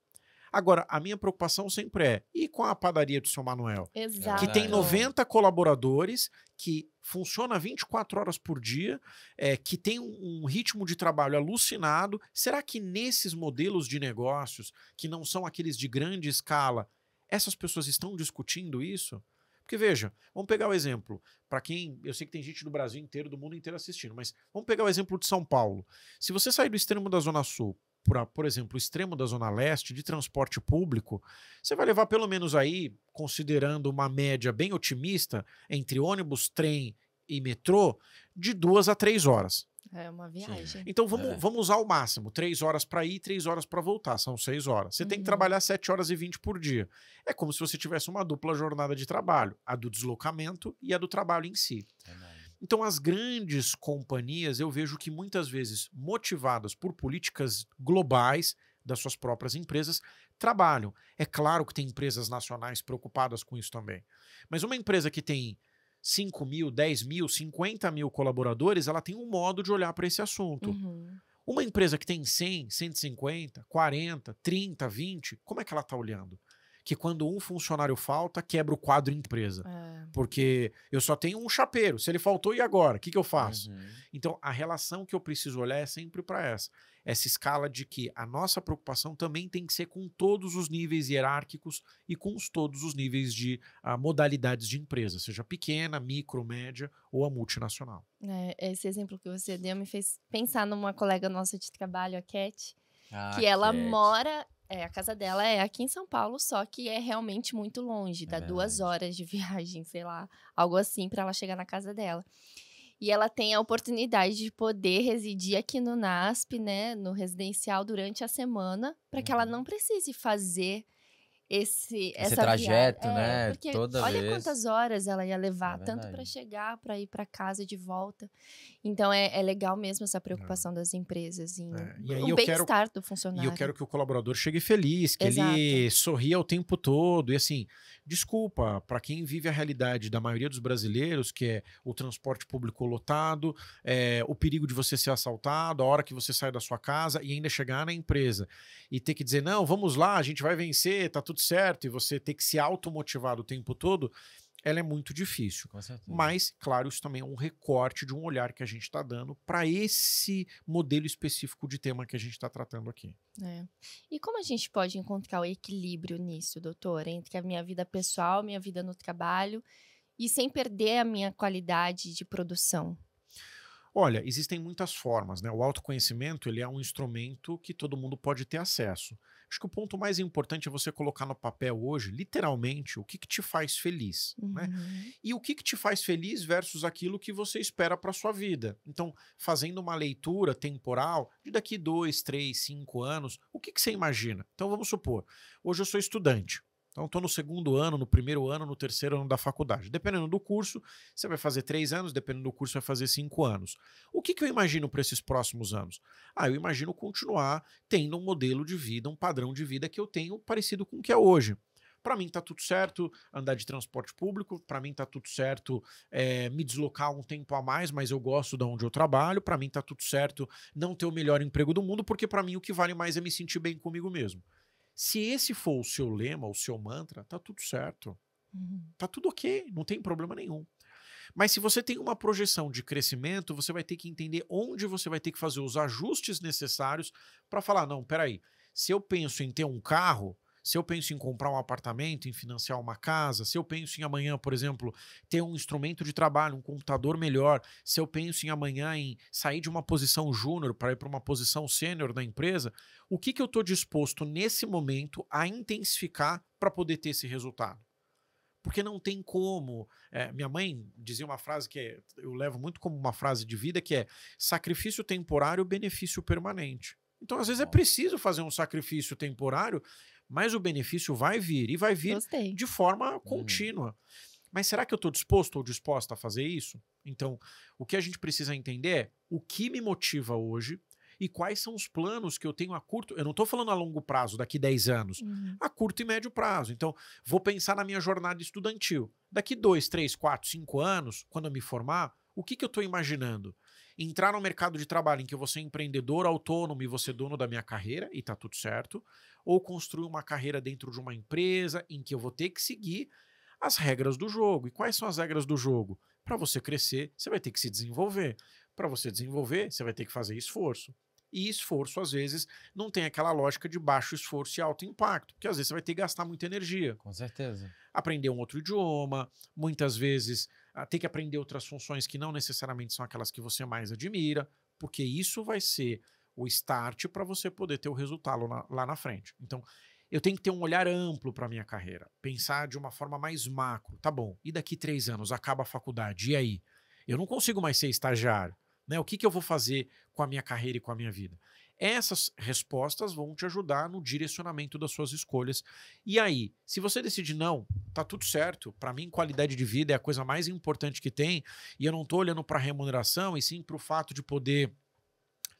S3: Agora, a minha preocupação sempre é, e com a padaria do seu Manuel?
S1: Exato.
S3: Que tem 90 colaboradores, que funciona 24 horas por dia, que tem um ritmo de trabalho alucinado. Será que nesses modelos de negócios, que não são aqueles de grande escala, essas pessoas estão discutindo isso? Porque veja, vamos pegar o exemplo, para quem, eu sei que tem gente do Brasil inteiro, do mundo inteiro assistindo, mas vamos pegar o exemplo de São Paulo. Se você sair do extremo da Zona Sul, por exemplo, o extremo da Zona Leste, de transporte público, você vai levar pelo menos aí, considerando uma média bem otimista, entre ônibus, trem e metrô, de 2 a 3 horas.
S1: É uma viagem.
S3: Então vamos usar o máximo, 3 horas para ir, 3 horas para voltar, são 6 horas. Você tem que trabalhar 7 horas e 20 por dia. É como se você tivesse uma dupla jornada de trabalho, a do deslocamento e a do trabalho em si. Então as grandes companhias, eu vejo que muitas vezes, motivadas por políticas globais das suas próprias empresas, trabalham. É claro que tem empresas nacionais preocupadas com isso também. Mas uma empresa que tem 5 mil, 10 mil, 50 mil colaboradores, ela tem um modo de olhar para esse assunto. Uma empresa que tem 100, 150, 40, 30, 20, como é que ela está olhando? Que quando um funcionário falta, quebra o quadro empresa. Porque eu só tenho um chapeiro. Se ele faltou, e agora? O que eu faço? Então, a relação que eu preciso olhar é sempre para essa escala de que a nossa preocupação também tem que ser com todos os níveis hierárquicos e com todos os níveis de modalidades de empresa, seja pequena, micro, média ou a multinacional.
S1: Esse exemplo que você deu me fez pensar numa colega nossa de trabalho, a Cat, que ela mora... a casa dela é aqui em São Paulo, só que é realmente muito longe. Dá 2 horas de viagem, sei lá, algo assim, para ela chegar na casa dela. E ela tem a oportunidade de poder residir aqui no NASP, né, no residencial, durante a semana, para que ela não precise fazer esse
S2: trajeto,
S1: viagem.
S2: né?
S1: Porque
S2: toda
S1: olha
S2: vez.
S1: Quantas horas ela ia levar, tanto para chegar, para ir para casa de volta. Então é legal mesmo essa preocupação das empresas em o bem-estar do funcionário.
S3: E eu quero que o colaborador chegue feliz, que ele sorria o tempo todo. E assim, desculpa, para quem vive a realidade da maioria dos brasileiros, que é o transporte público lotado, o perigo de você ser assaltado, a hora que você sai da sua casa e ainda chegar na empresa e ter que dizer, não, vamos lá, a gente vai vencer, tá tudo certo, e você ter que se automotivar o tempo todo, ela é muito difícil.
S2: Com certeza.
S3: Mas, claro, isso também é um recorte de um olhar que a gente está dando para esse modelo específico de tema que a gente está tratando aqui.
S1: E como a gente pode encontrar o equilíbrio nisso, doutor, entre a minha vida pessoal, minha vida no trabalho, e sem perder a minha qualidade de produção?
S3: Olha, existem muitas formas, né? O autoconhecimento, ele é um instrumento que todo mundo pode ter acesso. Acho que o ponto mais importante é você colocar no papel hoje, literalmente, o que te faz feliz, né? E o que te faz feliz versus aquilo que você espera para sua vida. Então, fazendo uma leitura temporal de daqui 2, 3, 5 anos, o que você imagina? Então, vamos supor, hoje eu sou estudante. Então, estou no 2º ano, no 1º ano, no 3º ano da faculdade. Dependendo do curso, você vai fazer 3 anos, dependendo do curso, vai fazer 5 anos. O que eu imagino para esses próximos anos? Eu imagino continuar tendo um modelo de vida, um padrão de vida que eu tenho parecido com o que é hoje. Para mim tá tudo certo andar de transporte público, para mim tá tudo certo me deslocar um tempo a mais, mas eu gosto de onde eu trabalho, para mim tá tudo certo não ter o melhor emprego do mundo, porque para mim o que vale mais é me sentir bem comigo mesmo. Se esse for o seu lema, o seu mantra, tá tudo certo. Tá tudo ok, não tem problema nenhum. Mas se você tem uma projeção de crescimento, você vai ter que entender onde você vai ter que fazer os ajustes necessários para falar, não, peraí, se eu penso em ter um carro, se eu penso em comprar um apartamento, em financiar uma casa, se eu penso em amanhã, por exemplo, ter um instrumento de trabalho, um computador melhor, se eu penso em amanhã em sair de uma posição júnior para ir para uma posição sênior na empresa, o que eu estou disposto nesse momento a intensificar para poder ter esse resultado? Porque não tem como. Minha mãe dizia uma frase que eu levo muito como uma frase de vida, que é sacrifício temporário, benefício permanente. Então, às vezes, é preciso fazer um sacrifício temporário, mas o benefício vai vir, e vai vir de forma contínua. Mas será que eu estou disposto ou disposta a fazer isso? Então, o que a gente precisa entender é o que me motiva hoje E quais são os planos que eu tenho a curto... Eu não estou falando a longo prazo, daqui 10 anos. A curto e médio prazo. Então, vou pensar na minha jornada estudantil. Daqui 2, 3, 4, 5 anos, quando eu me formar, o que eu estou imaginando? Entrar no mercado de trabalho em que eu vou ser empreendedor autônomo e vou ser dono da minha carreira, e tá tudo certo. Ou construir uma carreira dentro de uma empresa em que eu vou ter que seguir as regras do jogo. E quais são as regras do jogo? Para você crescer, você vai ter que se desenvolver. Para você desenvolver, você vai ter que fazer esforço. E esforço, às vezes, não tem aquela lógica de baixo esforço e alto impacto, porque às vezes você vai ter que gastar muita energia.
S2: Com certeza.
S3: Aprender um outro idioma, muitas vezes ter que aprender outras funções que não necessariamente são aquelas que você mais admira, porque isso vai ser o start para você poder ter o resultado lá na frente. Então, eu tenho que ter um olhar amplo para a minha carreira, pensar de uma forma mais macro. Tá bom, e daqui 3 anos acaba a faculdade, e aí? Eu não consigo mais ser estagiário. Né? O que eu vou fazer com a minha carreira e com a minha vida? Essas respostas vão te ajudar no direcionamento das suas escolhas. E aí, se você decide não, tá tudo certo. Para mim, qualidade de vida é a coisa mais importante que tem. E eu não tô olhando para remuneração, e sim para o fato de poder,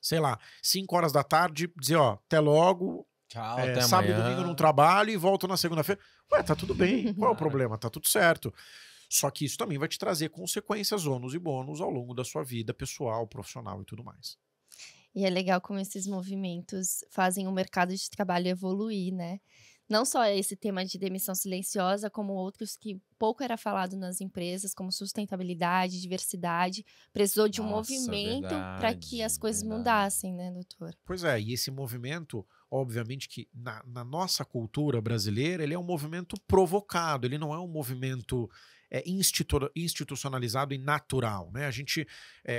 S3: sei lá, 5 horas da tarde, dizer, ó, até logo.
S2: Tchau, até
S3: sábado e
S2: amanhã.
S3: domingo eu não trabalho e volto na segunda-feira. Ué, tá tudo bem. Qual é o problema? Tá tudo certo. Só que isso também vai te trazer consequências, ônus e bônus ao longo da sua vida pessoal, profissional e tudo mais.
S1: E é legal como esses movimentos fazem o mercado de trabalho evoluir, né? Não só esse tema de demissão silenciosa, como outros que pouco era falado nas empresas, como sustentabilidade, diversidade. Precisou de um movimento para que as coisas mudassem, né, doutor?
S3: Pois é, e esse movimento, obviamente que na nossa cultura brasileira, ele é um movimento provocado, ele não é um movimento institucionalizado e natural, né? A gente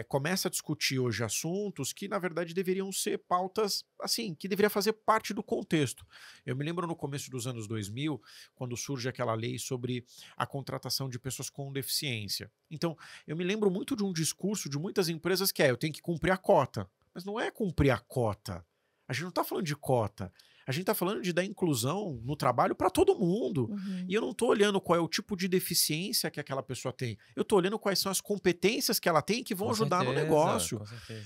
S3: começa a discutir hoje assuntos que, na verdade, deveriam ser pautas, assim, que deveria fazer parte do contexto. Eu me lembro no começo dos anos 2000, quando surge aquela lei sobre a contratação de pessoas com deficiência. Então, eu me lembro muito de um discurso de muitas empresas que eu tenho que cumprir a cota. Mas não é cumprir a cota. A gente não está falando de cota. A gente está falando de dar inclusão no trabalho para todo mundo. E eu não estou olhando qual é o tipo de deficiência que aquela pessoa tem. Eu estou olhando quais são as competências que ela tem que vão ajudar no negócio.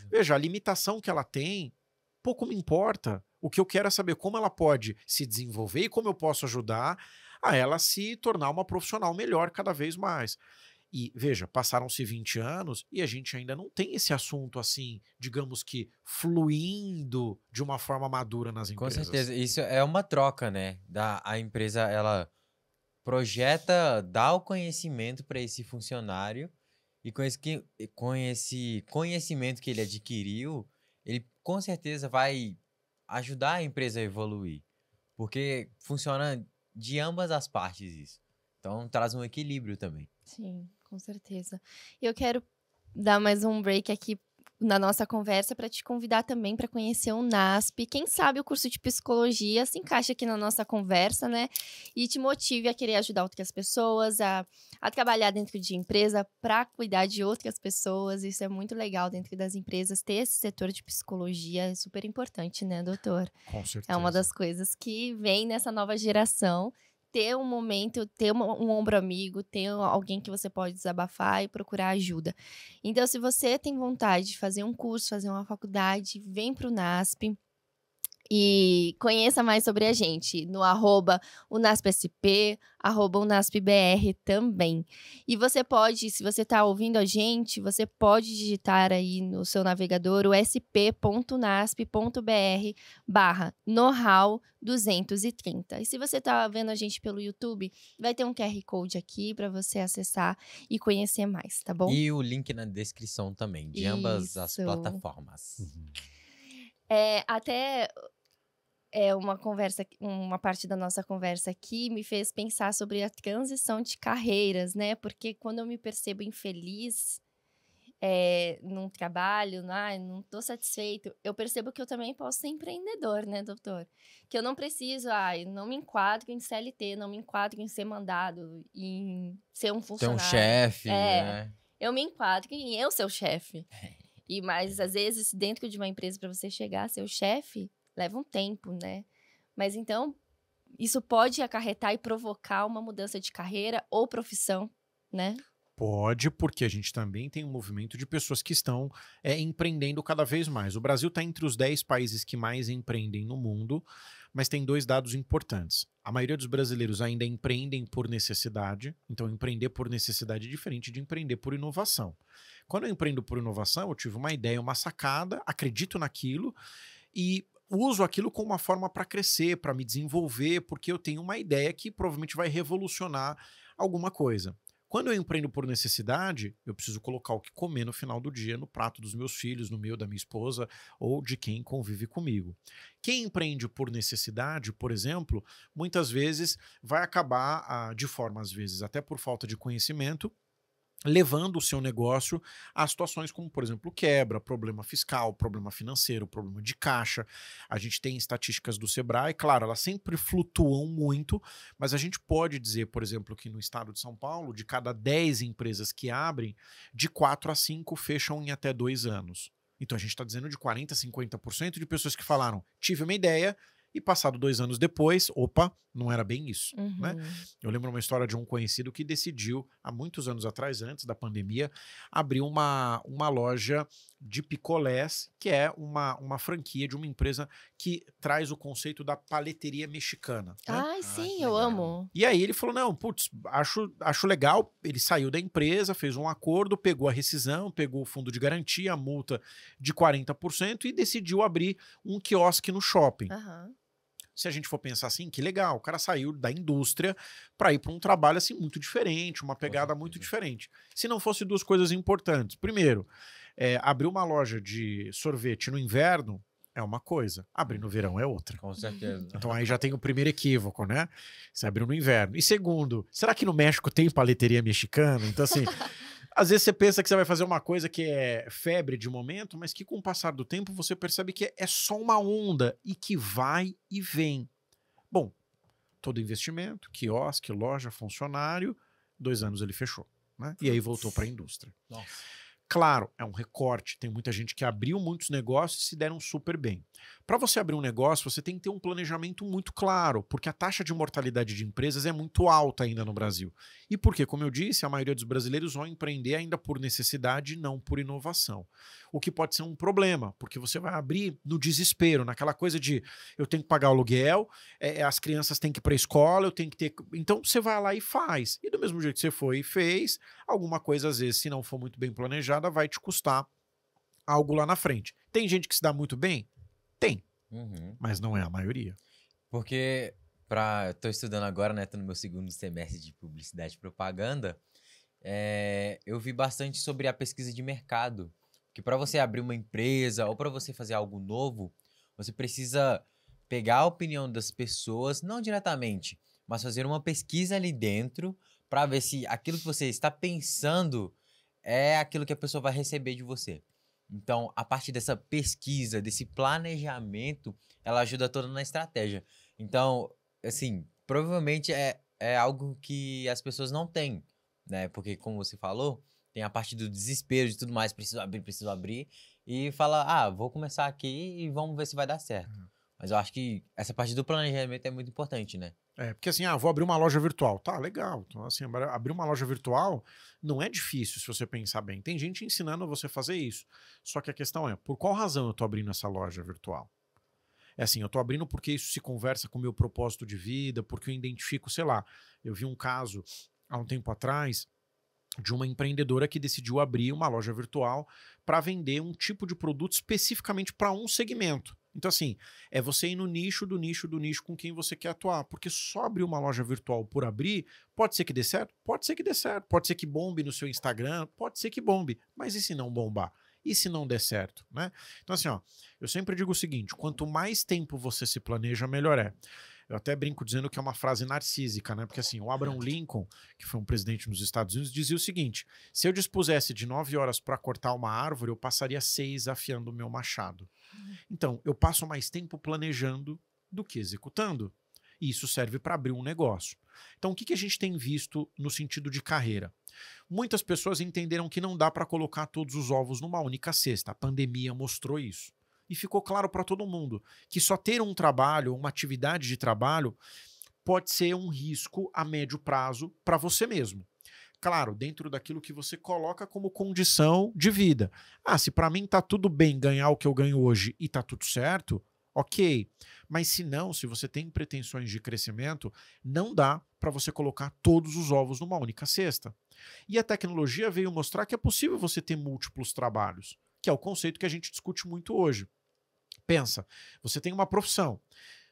S3: Veja, a limitação que ela tem, pouco me importa. O que eu quero é saber como ela pode se desenvolver e como eu posso ajudar a ela se tornar uma profissional melhor cada vez mais. E, veja, passaram-se 20 anos e a gente ainda não tem esse assunto, assim, digamos que fluindo de uma forma madura nas empresas.
S2: Com certeza. Isso é uma troca, né? A empresa, ela projeta, dá o conhecimento para esse funcionário e com esse conhecimento que ele adquiriu, ele com certeza vai ajudar a empresa a evoluir. Porque funciona de ambas as partes isso. Então, traz um equilíbrio também.
S1: Sim, com certeza. Eu quero dar mais um break aqui na nossa conversa para te convidar também para conhecer o NASP. Quem sabe o curso de psicologia se encaixa aqui na nossa conversa, né? E te motive a querer ajudar outras pessoas, a trabalhar dentro de empresa para cuidar de outras pessoas. Isso é muito legal dentro das empresas. Ter esse setor de psicologia é super importante, né, doutor?
S3: Com certeza.
S1: É uma das coisas que vem nessa nova geração. Ter um momento, ter um ombro amigo, ter alguém que você pode desabafar e procurar ajuda. Então, se você tem vontade de fazer um curso, fazer uma faculdade, vem para o NASP e conheça mais sobre a gente no @unaspsp, @unaspbr também. E você pode, se você está ouvindo a gente, você pode digitar aí no seu navegador o sp.nasp.br/know-how 230. E se você está vendo a gente pelo YouTube, vai ter um QR Code aqui para você acessar e conhecer mais, tá bom?
S2: E o link na descrição também, de ambas as plataformas.
S1: Uma parte da nossa conversa aqui me fez pensar sobre a transição de carreiras, né? Porque quando eu me percebo infeliz num trabalho, não tô satisfeito, eu percebo que eu também posso ser empreendedor, né, doutor? Que eu não preciso, não me enquadro em CLT, não me enquadro em ser mandado, em ser um funcionário.
S2: Ter um chefe, né?
S1: Eu me enquadro em eu ser o chefe. Mas, às vezes, dentro de uma empresa, para você chegar a ser o chefe, leva um tempo, né? Mas, então, isso pode acarretar e provocar uma mudança de carreira ou profissão, né?
S3: Pode, porque a gente também tem um movimento de pessoas que estão empreendendo cada vez mais. O Brasil está entre os 10 países que mais empreendem no mundo, mas tem 2 dados importantes. A maioria dos brasileiros ainda empreendem por necessidade, então empreender por necessidade é diferente de empreender por inovação. Quando eu empreendo por inovação, eu tive uma ideia, uma sacada, acredito naquilo e uso aquilo como uma forma para crescer, para me desenvolver, porque eu tenho uma ideia que provavelmente vai revolucionar alguma coisa. Quando eu empreendo por necessidade, eu preciso colocar o que comer no final do dia no prato dos meus filhos, no meu, da minha esposa ou de quem convive comigo. Quem empreende por necessidade, por exemplo, muitas vezes vai acabar, de forma às vezes até por falta de conhecimento, levando o seu negócio a situações como, por exemplo, quebra, problema fiscal, problema financeiro, problema de caixa. A gente tem estatísticas do Sebrae, claro, elas sempre flutuam muito, mas a gente pode dizer, por exemplo, que no estado de São Paulo, de cada 10 empresas que abrem, de 4 a 5 fecham em até 2 anos. Então a gente está dizendo de 40% a 50% de pessoas que falaram, tive uma ideia, e passado 2 anos depois, opa, não era bem isso, né? Eu lembro uma história de um conhecido que decidiu, há muitos anos atrás, antes da pandemia, abrir uma loja de picolés, que é uma franquia de uma empresa que traz o conceito da paleteria mexicana. Né?
S1: Ai, sim, eu amo.
S3: E aí ele falou, não, putz, acho legal. Ele saiu da empresa, fez um acordo, pegou a rescisão, pegou o fundo de garantia, a multa de 40% e decidiu abrir um quiosque no shopping. Se a gente for pensar assim, que legal, o cara saiu da indústria para ir para um trabalho assim muito diferente, uma pegada muito diferente. Se não fosse 2 coisas importantes. Primeiro, abrir uma loja de sorvete no inverno é uma coisa, abrir no verão é outra.
S2: Com certeza.
S3: Então aí já tem o primeiro equívoco, né? Você abriu no inverno. E segundo, será que no México tem paleteria mexicana? Então assim... Às vezes você pensa que você vai fazer uma coisa que é febre de momento, mas que com o passar do tempo você percebe que é só uma onda e que vai e vem. Bom, todo investimento, quiosque, loja, funcionário, 2 anos ele fechou, né? E aí voltou para a indústria.
S2: Nossa.
S3: Claro, é um recorte. Tem muita gente que abriu muitos negócios e se deram super bem. Para você abrir um negócio, você tem que ter um planejamento muito claro, porque a taxa de mortalidade de empresas é muito alta ainda no Brasil. E porque, como eu disse, a maioria dos brasileiros vão empreender ainda por necessidade e não por inovação. O que pode ser um problema, porque você vai abrir no desespero, naquela coisa de eu tenho que pagar o aluguel, as crianças têm que ir para a escola, eu tenho que ter... Então você vai lá e faz. E do mesmo jeito que você foi e fez, alguma coisa, às vezes, se não for muito bem planejada, vai te custar algo lá na frente. Tem gente que se dá muito bem? Tem. Mas não é a maioria.
S2: Porque tô estudando agora, né? Tô no meu 2º semestre de publicidade e propaganda. Eu vi bastante sobre a pesquisa de mercado. Que para você abrir uma empresa ou para você fazer algo novo, você precisa pegar a opinião das pessoas, não diretamente, mas fazer uma pesquisa ali dentro para ver se aquilo que você está pensando é aquilo que a pessoa vai receber de você. Então, a partir dessa pesquisa, desse planejamento, ela ajuda toda na estratégia. Então, assim, provavelmente é algo que as pessoas não têm, né? Porque, como você falou, tem a parte do desespero de tudo mais, preciso abrir, e fala, vou começar aqui e vamos ver se vai dar certo. Mas eu acho que essa parte do planejamento é muito importante, né?
S3: Porque assim, vou abrir uma loja virtual. Tá, legal. Então, assim, abrir uma loja virtual não é difícil se você pensar bem. Tem gente ensinando você a fazer isso. Só que a questão é, por qual razão eu tô abrindo essa loja virtual? É assim, eu tô abrindo porque isso se conversa com o meu propósito de vida, porque eu identifico, sei lá, eu vi um caso há um tempo atrás de uma empreendedora que decidiu abrir uma loja virtual para vender um tipo de produto especificamente para um segmento. Então, assim, é você ir no nicho do nicho do nicho com quem você quer atuar. Porque só abrir uma loja virtual por abrir, pode ser que dê certo? Pode ser que dê certo. Pode ser que bombe no seu Instagram? Pode ser que bombe. Mas e se não bombar? E se não der certo, né? Então, assim, eu sempre digo o seguinte, quanto mais tempo você se planeja, melhor é. Eu até brinco dizendo que é uma frase narcísica, né? Porque assim, o Abraham Lincoln, que foi um presidente nos Estados Unidos, dizia o seguinte, se eu dispusesse de 9 horas para cortar uma árvore, eu passaria 6 afiando o meu machado. Então, eu passo mais tempo planejando do que executando. E isso serve para abrir um negócio. Então, o que a gente tem visto no sentido de carreira? Muitas pessoas entenderam que não dá para colocar todos os ovos numa única cesta. A pandemia mostrou isso. E ficou claro para todo mundo que só ter um trabalho, uma atividade de trabalho, pode ser um risco a médio prazo para você mesmo. claro, dentro daquilo que você coloca como condição de vida. Ah, se para mim tá tudo bem ganhar o que eu ganho hoje e tá tudo certo, ok. Mas se não, se você tem pretensões de crescimento, não dá para você colocar todos os ovos numa única cesta. E a tecnologia veio mostrar que é possível você ter múltiplos trabalhos, que é o conceito que a gente discute muito hoje. Pensa, você tem uma profissão,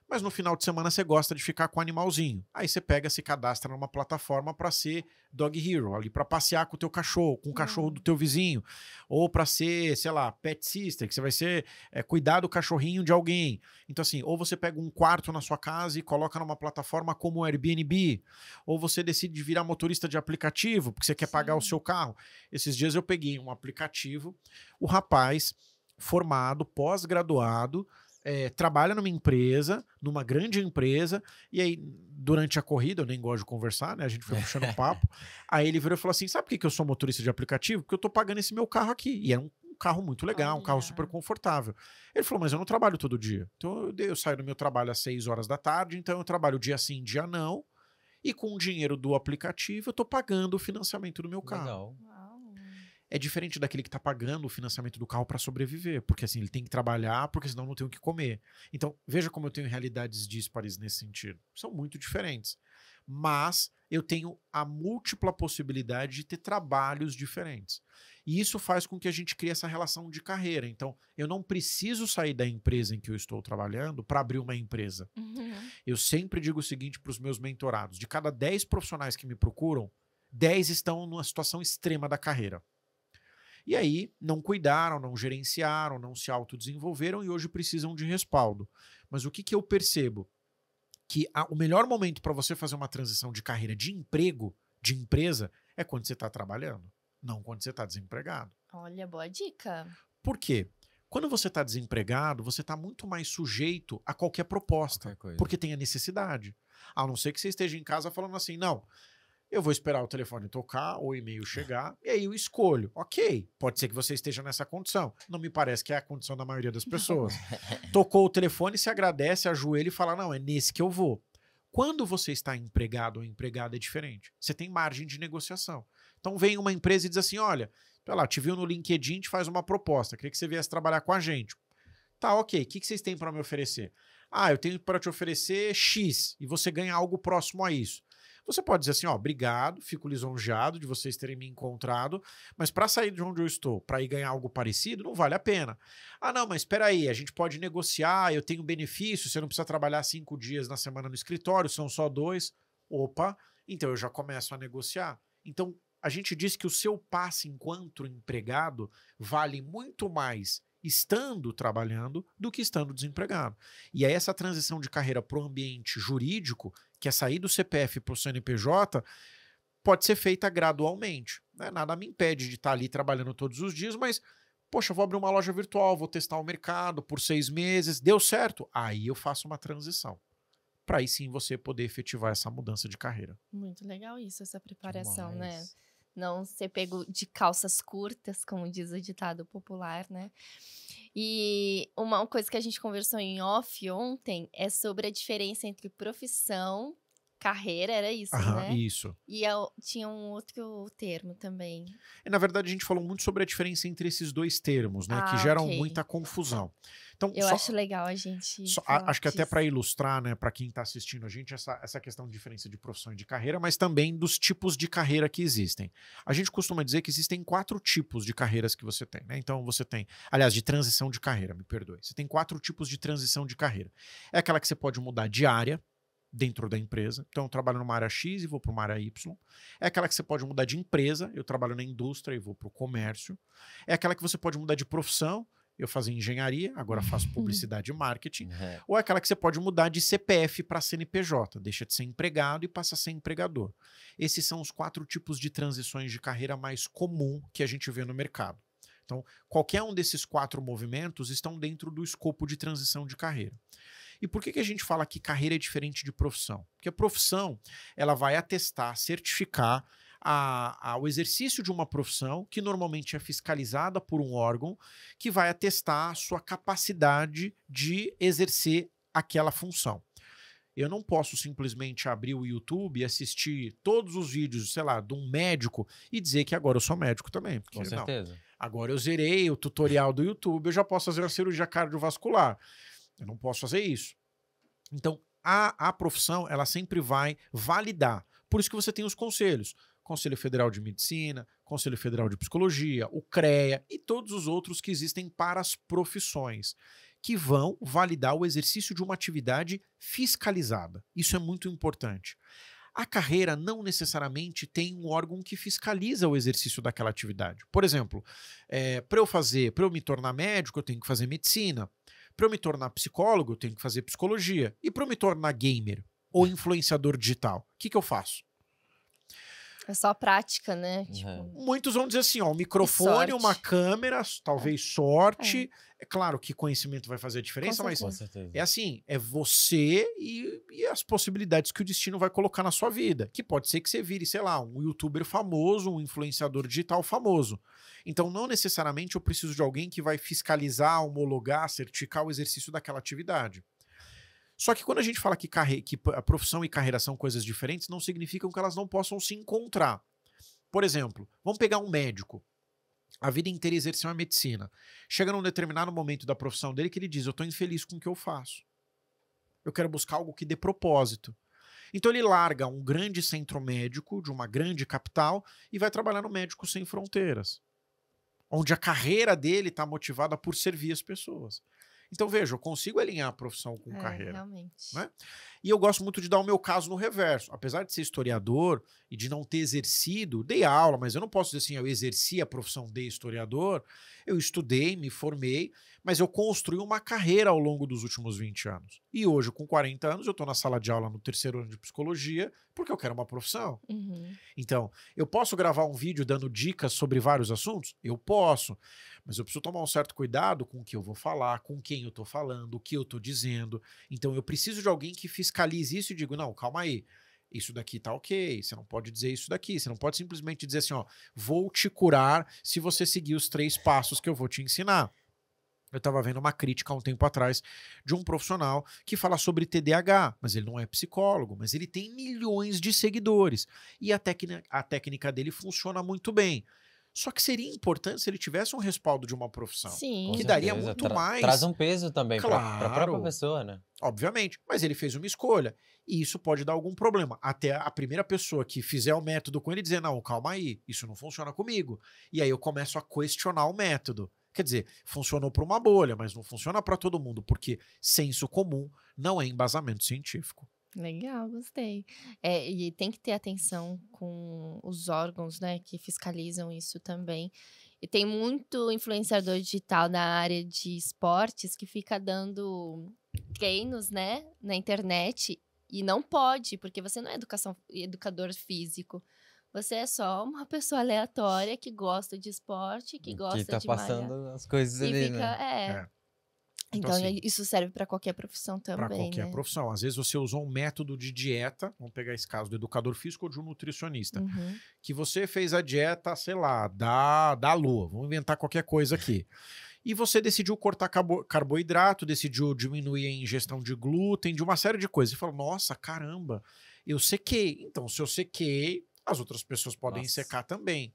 S3: mas no final de semana você gosta de ficar com um animalzinho. Aí você pega, se cadastra numa plataforma para ser Dog Hero, ali para passear com o teu cachorro, com o cachorro do teu vizinho, ou para ser, sei lá, pet sister, que você vai ser cuidar do cachorrinho de alguém. Então assim, ou você pega um quarto na sua casa e coloca numa plataforma como o Airbnb, ou você decide virar motorista de aplicativo, porque você quer pagar o seu carro. Esses dias eu peguei um aplicativo, o rapaz formado, pós-graduado, trabalha numa empresa, numa grande empresa, e aí, durante a corrida, eu nem gosto de conversar, né? A gente foi puxando um papo. Aí ele virou e falou assim: sabe por que eu sou motorista de aplicativo? Porque eu tô pagando esse meu carro aqui. E era um carro muito legal, um carro super confortável. Ele falou: mas eu não trabalho todo dia. Então eu saio do meu trabalho às 6 horas da tarde, então eu trabalho dia sim, dia não. E com o dinheiro do aplicativo, eu tô pagando o financiamento do meu carro.
S2: Legal.
S3: É diferente daquele que está pagando o financiamento do carro para sobreviver, porque assim, ele tem que trabalhar, porque senão não tem o que comer. Então, veja como eu tenho realidades díspares nesse sentido. São muito diferentes. Mas eu tenho a múltipla possibilidade de ter trabalhos diferentes. E isso faz com que a gente crie essa relação de carreira. Então, eu não preciso sair da empresa em que eu estou trabalhando para abrir uma empresa. Eu sempre digo o seguinte para os meus mentorados: de cada 10 profissionais que me procuram, 10 estão numa situação extrema da carreira. E aí não cuidaram, não gerenciaram, não se autodesenvolveram e hoje precisam de respaldo. Mas o que eu percebo? Que o melhor momento para você fazer uma transição de carreira de emprego, de empresa, é quando você está trabalhando, não quando você está desempregado.
S1: Olha, boa dica.
S3: Por quê? Quando você está desempregado, você está muito mais sujeito a qualquer proposta, porque tem a necessidade. A não ser que você esteja em casa falando assim, não, eu vou esperar o telefone tocar, ou o e-mail chegar, e aí eu escolho. Ok, pode ser que você esteja nessa condição. Não me parece que é a condição da maioria das pessoas. Tocou o telefone, se agradece, ajoelha e fala, não, é nesse que eu vou. Quando você está empregado ou empregada é diferente. Você tem margem de negociação. Então vem uma empresa e diz assim, olha, lá, te viu no LinkedIn, te faz uma proposta, queria que você viesse trabalhar com a gente. Tá, ok, o que vocês têm para me oferecer? Ah, eu tenho para te oferecer X, e você ganha algo próximo a isso. Você pode dizer assim, ó, obrigado, fico lisonjeado de vocês terem me encontrado, mas para sair de onde eu estou, para ir ganhar algo parecido, não vale a pena. Ah, não, mas espera aí, a gente pode negociar, eu tenho benefício, você não precisa trabalhar 5 dias na semana no escritório, são só 2. Opa, então eu já começo a negociar. Então, a gente diz que o seu passe enquanto empregado vale muito mais estando trabalhando do que estando desempregado. E aí essa transição de carreira para o ambiente jurídico, que é sair do CPF para o CNPJ, pode ser feita gradualmente. Né? Nada me impede de estar ali trabalhando todos os dias, mas, poxa, vou abrir uma loja virtual, vou testar o mercado por 6 meses, deu certo? Aí eu faço uma transição. Para aí sim você poder efetivar essa mudança de carreira.
S1: Muito legal isso, essa preparação,
S2: Demais.
S1: né? Não ser pego de calças curtas, como diz o ditado popular, né? E uma coisa que a gente conversou em off ontem é sobre a diferença entre profissão, carreira, era isso, né?
S3: Isso.
S1: E tinha um outro termo também.
S3: E, na verdade, a gente falou muito sobre a diferença entre esses dois termos, né? Que geram muita confusão. Então,
S1: eu acho legal a gente
S3: acho que até para ilustrar, né, para quem está assistindo a gente, essa questão de diferença de profissão e de carreira, mas também dos tipos de carreira que existem. A gente costuma dizer que existem 4 tipos de carreiras que você tem, né? Então você tem, aliás, de transição de carreira, me perdoe. Você tem 4 tipos de transição de carreira. É aquela que você pode mudar de área dentro da empresa. Então eu trabalho numa área X e vou para uma área Y. É aquela que você pode mudar de empresa, eu trabalho na indústria e vou para o comércio. É aquela que você pode mudar de profissão, eu fazia engenharia, agora faço publicidade e marketing. Ou é aquela que você pode mudar de CPF para CNPJ, deixa de ser empregado e passa a ser empregador. Esses são os 4 tipos de transições de carreira mais comum que a gente vê no mercado. Então, qualquer um desses 4 movimentos estão dentro do escopo de transição de carreira. E por que a gente fala que carreira é diferente de profissão? Porque a profissão ela vai atestar, certificar o exercício de uma profissão que normalmente é fiscalizada por um órgão que vai atestar a sua capacidade de exercer aquela função. Eu não posso simplesmente abrir o YouTube e assistir todos os vídeos, sei lá, de um médico e dizer que agora eu sou médico também. Porque,
S2: Com certeza.
S3: agora eu zerei o tutorial do YouTube, eu já posso fazer uma cirurgia cardiovascular. Eu não posso fazer isso. Então, a profissão, ela sempre vai validar. Por isso que você tem os conselhos. Conselho Federal de Medicina, Conselho Federal de Psicologia, o CREA e todos os outros que existem para as profissões, que vão validar o exercício de uma atividade fiscalizada. Isso é muito importante. A carreira não necessariamente tem um órgão que fiscaliza o exercício daquela atividade. Por exemplo, para eu me tornar médico, eu tenho que fazer medicina. Para eu me tornar psicólogo, eu tenho que fazer psicologia. E para eu me tornar gamer ou influenciador digital, o que eu faço?
S1: É só prática, né? Tipo...
S3: Muitos vão dizer assim, ó, um microfone, uma câmera, talvez sorte. É claro que conhecimento vai fazer a diferença, mas é assim, é você e as possibilidades que o destino vai colocar na sua vida. Que pode ser que você vire, sei lá, um youtuber famoso, um influenciador digital famoso. Então, não necessariamente eu preciso de alguém que vai fiscalizar, homologar, certificar o exercício daquela atividade. Só que quando a gente fala que a profissão e carreira são coisas diferentes, não significam que elas não possam se encontrar. Por exemplo, vamos pegar um médico. A vida inteira exerceu a medicina. Chega num determinado momento da profissão dele que ele diz, eu estou infeliz com o que eu faço. Eu quero buscar algo que dê propósito. Então ele larga um grande centro médico de uma grande capital e vai trabalhar no Médicos Sem Fronteiras, onde a carreira dele está motivada por servir as pessoas. Então, veja, eu consigo alinhar a profissão com carreira.
S1: Realmente.
S3: Né? E eu gosto muito de dar o meu caso no reverso. Apesar de ser historiador e de não ter exercido, dei aula, mas eu não posso dizer assim, eu exerci a profissão de historiador. Eu estudei, me formei, mas eu construí uma carreira ao longo dos últimos 20 anos. E hoje, com 40 anos, eu estou na sala de aula no 3º ano de psicologia, porque eu quero uma profissão. Então, eu posso gravar um vídeo dando dicas sobre vários assuntos? Eu posso. Mas eu preciso tomar um certo cuidado com o que eu vou falar, com quem eu estou falando, o que eu estou dizendo. Então eu preciso de alguém que fiscalize isso e diga, não, calma aí, isso daqui tá ok, você não pode dizer isso daqui, você não pode simplesmente dizer assim, ó, vou te curar se você seguir os 3 passos que eu vou te ensinar. Eu estava vendo uma crítica há um tempo atrás de um profissional que fala sobre TDAH, mas ele não é psicólogo, mas ele tem milhões de seguidores e a técnica dele funciona muito bem. Só que seria importante se ele tivesse um respaldo de uma profissão.
S1: Sim.
S3: Que daria muito mais.
S2: Traz um peso também
S3: Claro,
S2: para a própria pessoa, né?
S3: Obviamente. Mas ele fez uma escolha. E isso pode dar algum problema. Até a primeira pessoa que fizer o método com ele dizer, não, calma aí, isso não funciona comigo. E aí eu começo a questionar o método. Quer dizer, funcionou para uma bolha, mas não funciona para todo mundo, porque senso comum não é embasamento científico.
S1: Legal, gostei. E tem que ter atenção com os órgãos, né, que fiscalizam isso também. E tem muito influenciador digital na área de esportes que fica dando treinos, né, na internet e não pode, porque você não é educador físico. Você é só uma pessoa aleatória que gosta de esporte, que gosta
S2: que tá
S1: de malhar.
S2: passando as coisas
S1: E
S2: ali,
S1: fica,
S2: né?
S1: Então,
S3: assim,
S1: isso serve para qualquer profissão também,
S3: para qualquer
S1: né?
S3: profissão. Às vezes você usou um método de dieta, vamos pegar esse caso do educador físico ou de um nutricionista, que você fez a dieta, sei lá, da lua, vamos inventar qualquer coisa aqui. E você decidiu cortar carboidrato, decidiu diminuir a ingestão de glúten, de uma série de coisas. E falou, nossa, caramba, eu sequei. Então, se eu sequei, as outras pessoas podem secar também.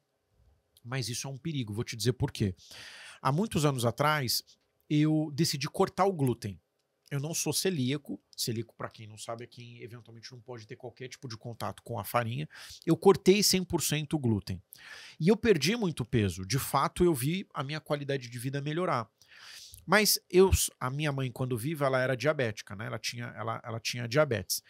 S3: Mas isso é um perigo, vou te dizer por quê. Há muitos anos atrás, eu decidi cortar o glúten. Eu não sou celíaco. Celíaco, para quem não sabe, é quem eventualmente não pode ter qualquer tipo de contato com a farinha. Eu cortei 100% o glúten. E eu perdi muito peso. De fato, eu vi a minha qualidade de vida melhorar. Mas a minha mãe, quando viva, ela era diabética, né? Ela tinha diabetes.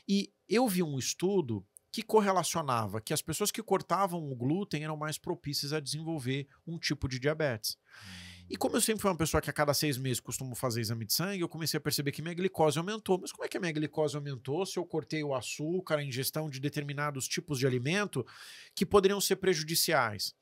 S3: E eu vi um estudo que correlacionava que as pessoas que cortavam o glúten eram mais propícias a desenvolver um tipo de diabetes. E como eu sempre fui uma pessoa que a cada 6 meses costumo fazer exame de sangue, eu comecei a perceber que minha glicose aumentou. Mas como é que a minha glicose aumentou se eu cortei o açúcar, a ingestão de determinados tipos de alimento que poderiam ser prejudiciais?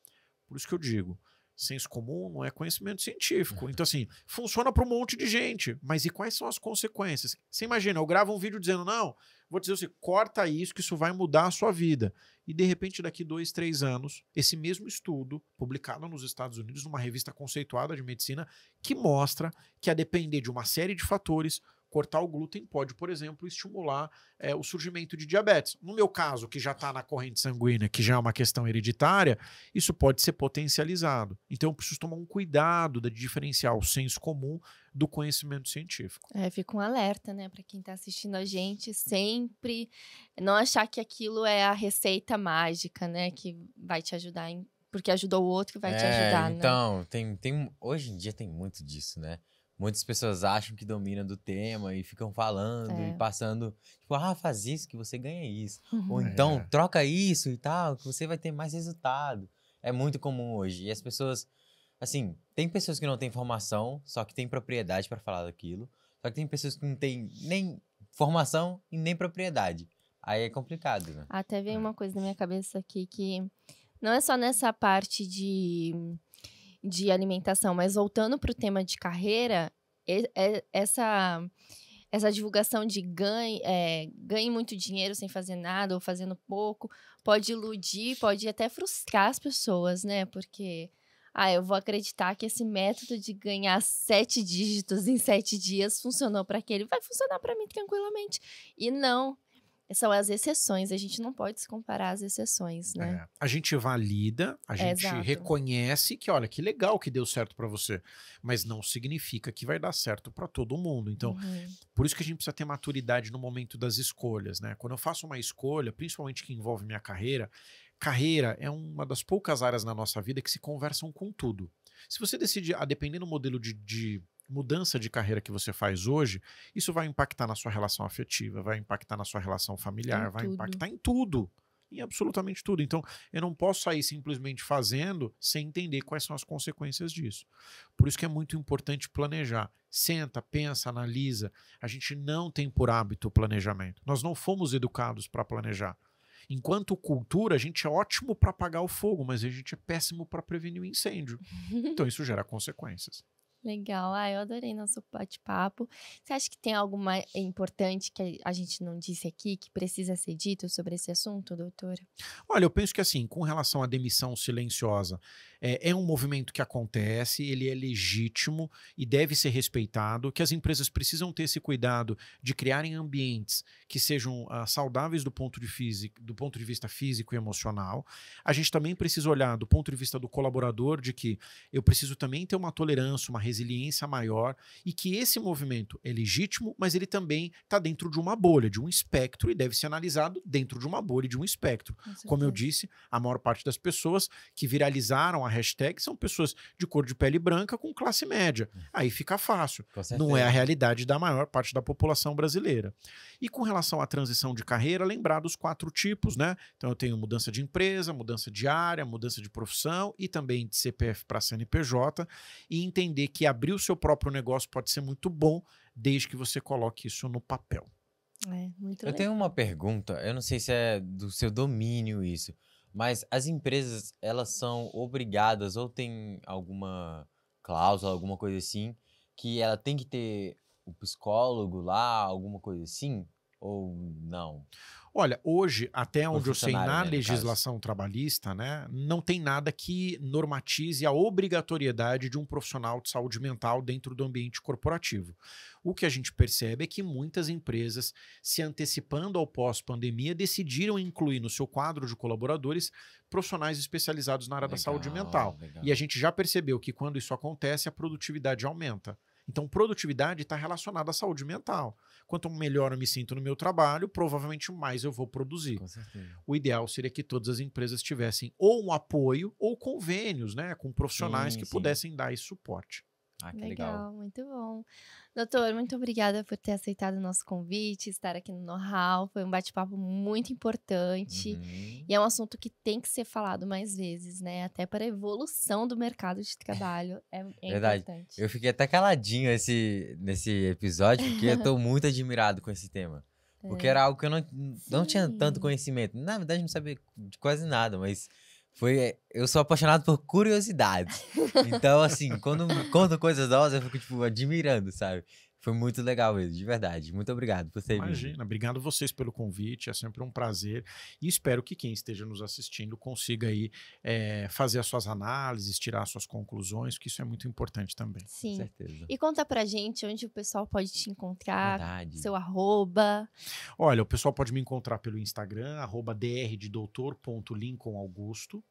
S3: Por isso que eu digo, senso comum não é conhecimento científico. Então, assim, funciona para um monte de gente. Mas e quais são as consequências? Você imagina, eu gravo um vídeo dizendo, não, vou dizer assim, corta isso que isso vai mudar a sua vida. E, de repente, daqui 2, 3 anos, esse mesmo estudo, publicado nos Estados Unidos, numa revista conceituada de medicina, que mostra que, a depender de uma série de fatores, cortar o glúten pode, por exemplo, estimular o surgimento de diabetes. No meu caso, que já está na corrente sanguínea, que já é uma questão hereditária, isso pode ser potencializado. Então, eu preciso tomar um cuidado de diferenciar o senso comum do conhecimento científico.
S1: Fica um alerta, né, para quem está assistindo a gente, sempre não achar que aquilo é a receita mágica, né, que vai te ajudar, porque ajudou o outro que vai te ajudar,
S2: então, né? Hoje em dia tem muito disso, né? Muitas pessoas acham que dominam do tema e ficam falando e passando, tipo, faz isso que você ganha isso. Ou então, troca isso e tal, que você vai ter mais resultado. É muito comum hoje. E as pessoas, assim, tem pessoas que não têm formação, só que têm propriedade para falar daquilo. Só que tem pessoas que não têm nem formação e nem propriedade. Aí é complicado, né?
S1: Até veio uma coisa na minha cabeça aqui que não é só nessa parte de alimentação, mas voltando para o tema de carreira, essa divulgação de ganhe muito dinheiro sem fazer nada ou fazendo pouco, pode iludir, pode até frustrar as pessoas, né? Porque, eu vou acreditar que esse método de ganhar 7 dígitos em 7 dias funcionou para aquele, vai funcionar para mim tranquilamente. E não. São as exceções, a gente não pode se comparar às exceções, né?
S3: A gente valida, a gente reconhece que, olha, que legal que deu certo para você, mas não significa que vai dar certo para todo mundo. Então, por isso que a gente precisa ter maturidade no momento das escolhas, né? Quando eu faço uma escolha, principalmente que envolve minha carreira é uma das poucas áreas na nossa vida que se conversam com tudo. Se você decide, dependendo do modelo de mudança de carreira que você faz hoje, isso vai impactar na sua relação afetiva, vai impactar na sua relação familiar, vai impactar em tudo, em absolutamente tudo. Então, eu não posso sair simplesmente fazendo sem entender quais são as consequências disso. Por isso que é muito importante planejar. Senta, pensa, analisa. A gente não tem por hábito o planejamento. Nós não fomos educados para planejar. Enquanto cultura, a gente é ótimo para apagar o fogo, mas a gente é péssimo para prevenir o incêndio. Então, isso gera consequências.
S1: Legal, eu adorei nosso bate-papo. Você acha que tem algo mais importante que a gente não disse aqui, que precisa ser dito sobre esse assunto, doutora?
S3: Olha, eu penso que assim, com relação à demissão silenciosa, é um movimento que acontece, ele é legítimo e deve ser respeitado, que as empresas precisam ter esse cuidado de criarem ambientes que sejam saudáveis do ponto de vista físico e emocional. A gente também precisa olhar do ponto de vista do colaborador, de que eu preciso também ter uma tolerância, uma resiliência maior, e que esse movimento é legítimo, mas ele também está dentro de uma bolha, de um espectro, e deve ser analisado dentro de uma bolha e de um espectro. Como eu disse, a maior parte das pessoas que viralizaram a hashtag são pessoas de cor de pele branca com classe média. Aí fica fácil. Não é a realidade da maior parte da população brasileira. E com relação à transição de carreira, lembrar dos 4 tipos, né? Então eu tenho mudança de empresa, mudança de área, mudança de profissão e também de CPF para CNPJ, e entender que abrir o seu próprio negócio pode ser muito bom, desde que você coloque isso no papel.
S1: Muito
S2: legal. Eu tenho uma pergunta, eu não sei se é do seu domínio isso, mas as empresas, elas são obrigadas ou tem alguma cláusula, alguma coisa assim, que ela tem que ter o psicólogo lá, alguma coisa assim, ou não?
S3: Olha, hoje, até onde eu sei, na
S2: né,
S3: legislação trabalhista, né, não tem nada que normatize a obrigatoriedade de um profissional de saúde mental dentro do ambiente corporativo. O que a gente percebe é que muitas empresas, se antecipando ao pós-pandemia, decidiram incluir no seu quadro de colaboradores profissionais especializados na área da saúde mental. E a gente já percebeu que quando isso acontece, a produtividade aumenta. Então, produtividade está relacionada à saúde mental. Quanto melhor eu me sinto no meu trabalho, provavelmente mais eu vou produzir.
S2: Com certeza.
S3: O ideal seria que todas as empresas tivessem ou um apoio ou convênios, né, com profissionais que pudessem dar esse suporte.
S2: Que legal.
S1: Muito bom. Doutor, muito obrigada por ter aceitado o nosso convite, estar aqui no Know-How. Foi um bate-papo muito importante. E é um assunto que tem que ser falado mais vezes, né? Até para a evolução do mercado de trabalho. É
S2: Verdade.
S1: importante.
S2: Eu fiquei até caladinho nesse episódio, porque eu tô muito admirado com esse tema. Porque era algo que eu não tinha tanto conhecimento. Na verdade, não sabia de quase nada, mas eu sou apaixonado por curiosidade. Então, assim, quando me contam coisas novas, eu fico, tipo, admirando, sabe? Foi muito legal mesmo, de verdade. Muito obrigado por ter vindo.
S3: Imagina, obrigado vocês pelo convite, é sempre um prazer. E espero que quem esteja nos assistindo consiga aí fazer as suas análises, tirar as suas conclusões, porque isso é muito importante também.
S1: Sim.
S2: Com certeza.
S1: E conta pra gente onde o pessoal pode te encontrar,
S2: Verdade.
S1: seu arroba.
S3: Olha, o pessoal pode me encontrar pelo Instagram, @drdoutor.lincolnaugusto,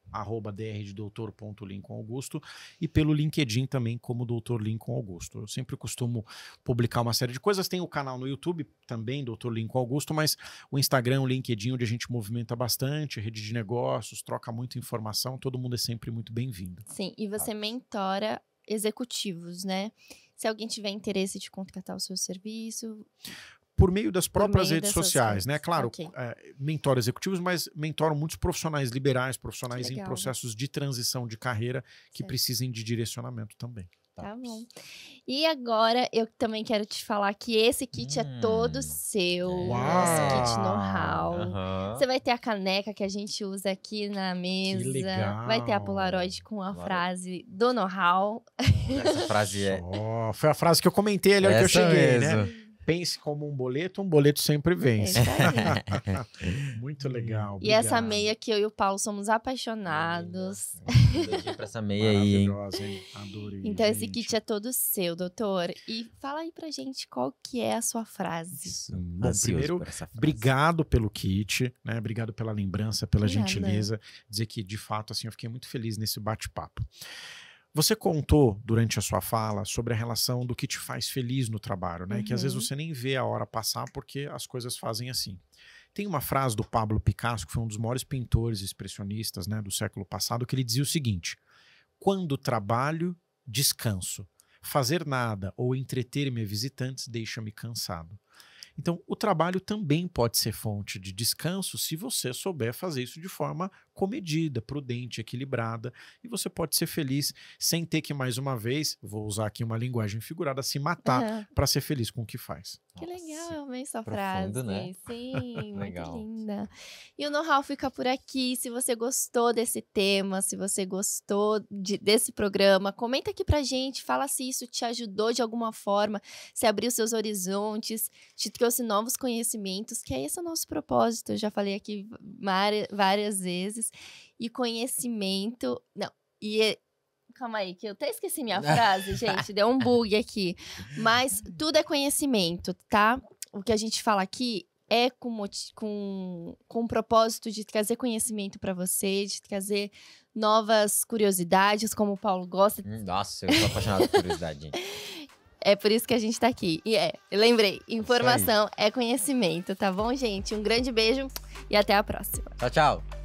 S3: @drdoutor.lincolnaugusto, e pelo LinkedIn também como Dr. Lincoln Augusto. Eu sempre costumo publicar uma série de coisas. Tem o canal no YouTube também, Dr. Lincoln Augusto, mas o Instagram, o LinkedIn, onde a gente movimenta bastante, rede de negócios, troca muita informação, todo mundo é sempre muito bem-vindo.
S1: Sim, e você mentora executivos, né? Se alguém tiver interesse de contratar o seu serviço...
S3: Por meio das próprias
S1: meio
S3: redes
S1: dessas
S3: sociais,
S1: redes.
S3: né? Claro,
S1: Ok.
S3: mentoro executivos, mas mentoro muitos profissionais liberais, profissionais
S1: Que
S3: em
S1: legal.
S3: processos de transição de carreira que
S1: Certo.
S3: precisem de direcionamento também.
S1: Tá bom. E agora, eu também quero te falar que esse kit é todo seu. Nosso kit know-how.
S2: Aham.
S1: Você vai ter a caneca que a gente usa aqui na mesa.
S3: legal.
S1: Vai ter a Polaroid com a frase do know-how.
S2: Essa frase é...
S3: Ó, foi a frase que eu comentei ali hora que eu
S2: Essa
S3: cheguei,
S2: mesmo.
S3: né? Pense como um boleto sempre vence.
S1: É isso aí.
S3: Muito legal.
S1: E essa
S3: obrigado.
S1: meia que eu e o Paulo somos apaixonados.
S2: Doidinho pra essa meia aí, hein?
S3: Maravilhosa, hein? Adorei.
S1: Então esse
S3: gente.
S1: kit é todo seu, doutor. E fala aí pra gente qual que é a sua frase.
S2: Isso.
S3: Bom,
S2: Ansioso
S3: primeiro,
S2: por essa frase.
S3: Obrigado pelo kit, né? Obrigado pela lembrança, pela
S1: De nada.
S3: gentileza. Dizer que, de fato, assim, eu fiquei muito feliz nesse bate-papo. Você contou, durante a sua fala, sobre a relação do que te faz feliz no trabalho, né? E que às vezes você nem vê a hora passar porque as coisas fazem assim. Tem uma frase do Pablo Picasso, que foi um dos maiores pintores expressionistas, né, do século passado, que ele dizia o seguinte: quando trabalho, descanso. Fazer nada ou entreter-me a visitantes deixa-me cansado. Então, o trabalho também pode ser fonte de descanso se você souber fazer isso de forma comedida, prudente, equilibrada. E você pode ser feliz sem ter que, mais uma vez, vou usar aqui uma linguagem figurada, se matar
S1: Aham.
S3: para ser feliz com o que faz.
S1: Que legal,
S2: Nossa.
S1: eu amei sua
S2: Profundo,
S1: frase.
S2: né?
S1: Sim, muito
S2: Legal.
S1: linda. E o know-how fica por aqui. Se você gostou desse tema, se você gostou desse programa, comenta aqui pra gente, fala se isso te ajudou de alguma forma, se abriu seus horizontes, te trouxe novos conhecimentos, que esse é o nosso propósito. Eu já falei aqui várias vezes. E conhecimento... Não, calma aí, que eu até esqueci minha frase, gente. Deu um bug aqui. Mas tudo é conhecimento, tá? O que a gente fala aqui é com o propósito de trazer conhecimento para você, de trazer novas curiosidades, como o Paulo gosta.
S2: Nossa, eu tô apaixonado por curiosidade, gente.
S1: É por isso que a gente tá aqui. E eu lembrei, informação é conhecimento, tá bom, gente? Um grande beijo e até a próxima.
S2: Tchau, tchau.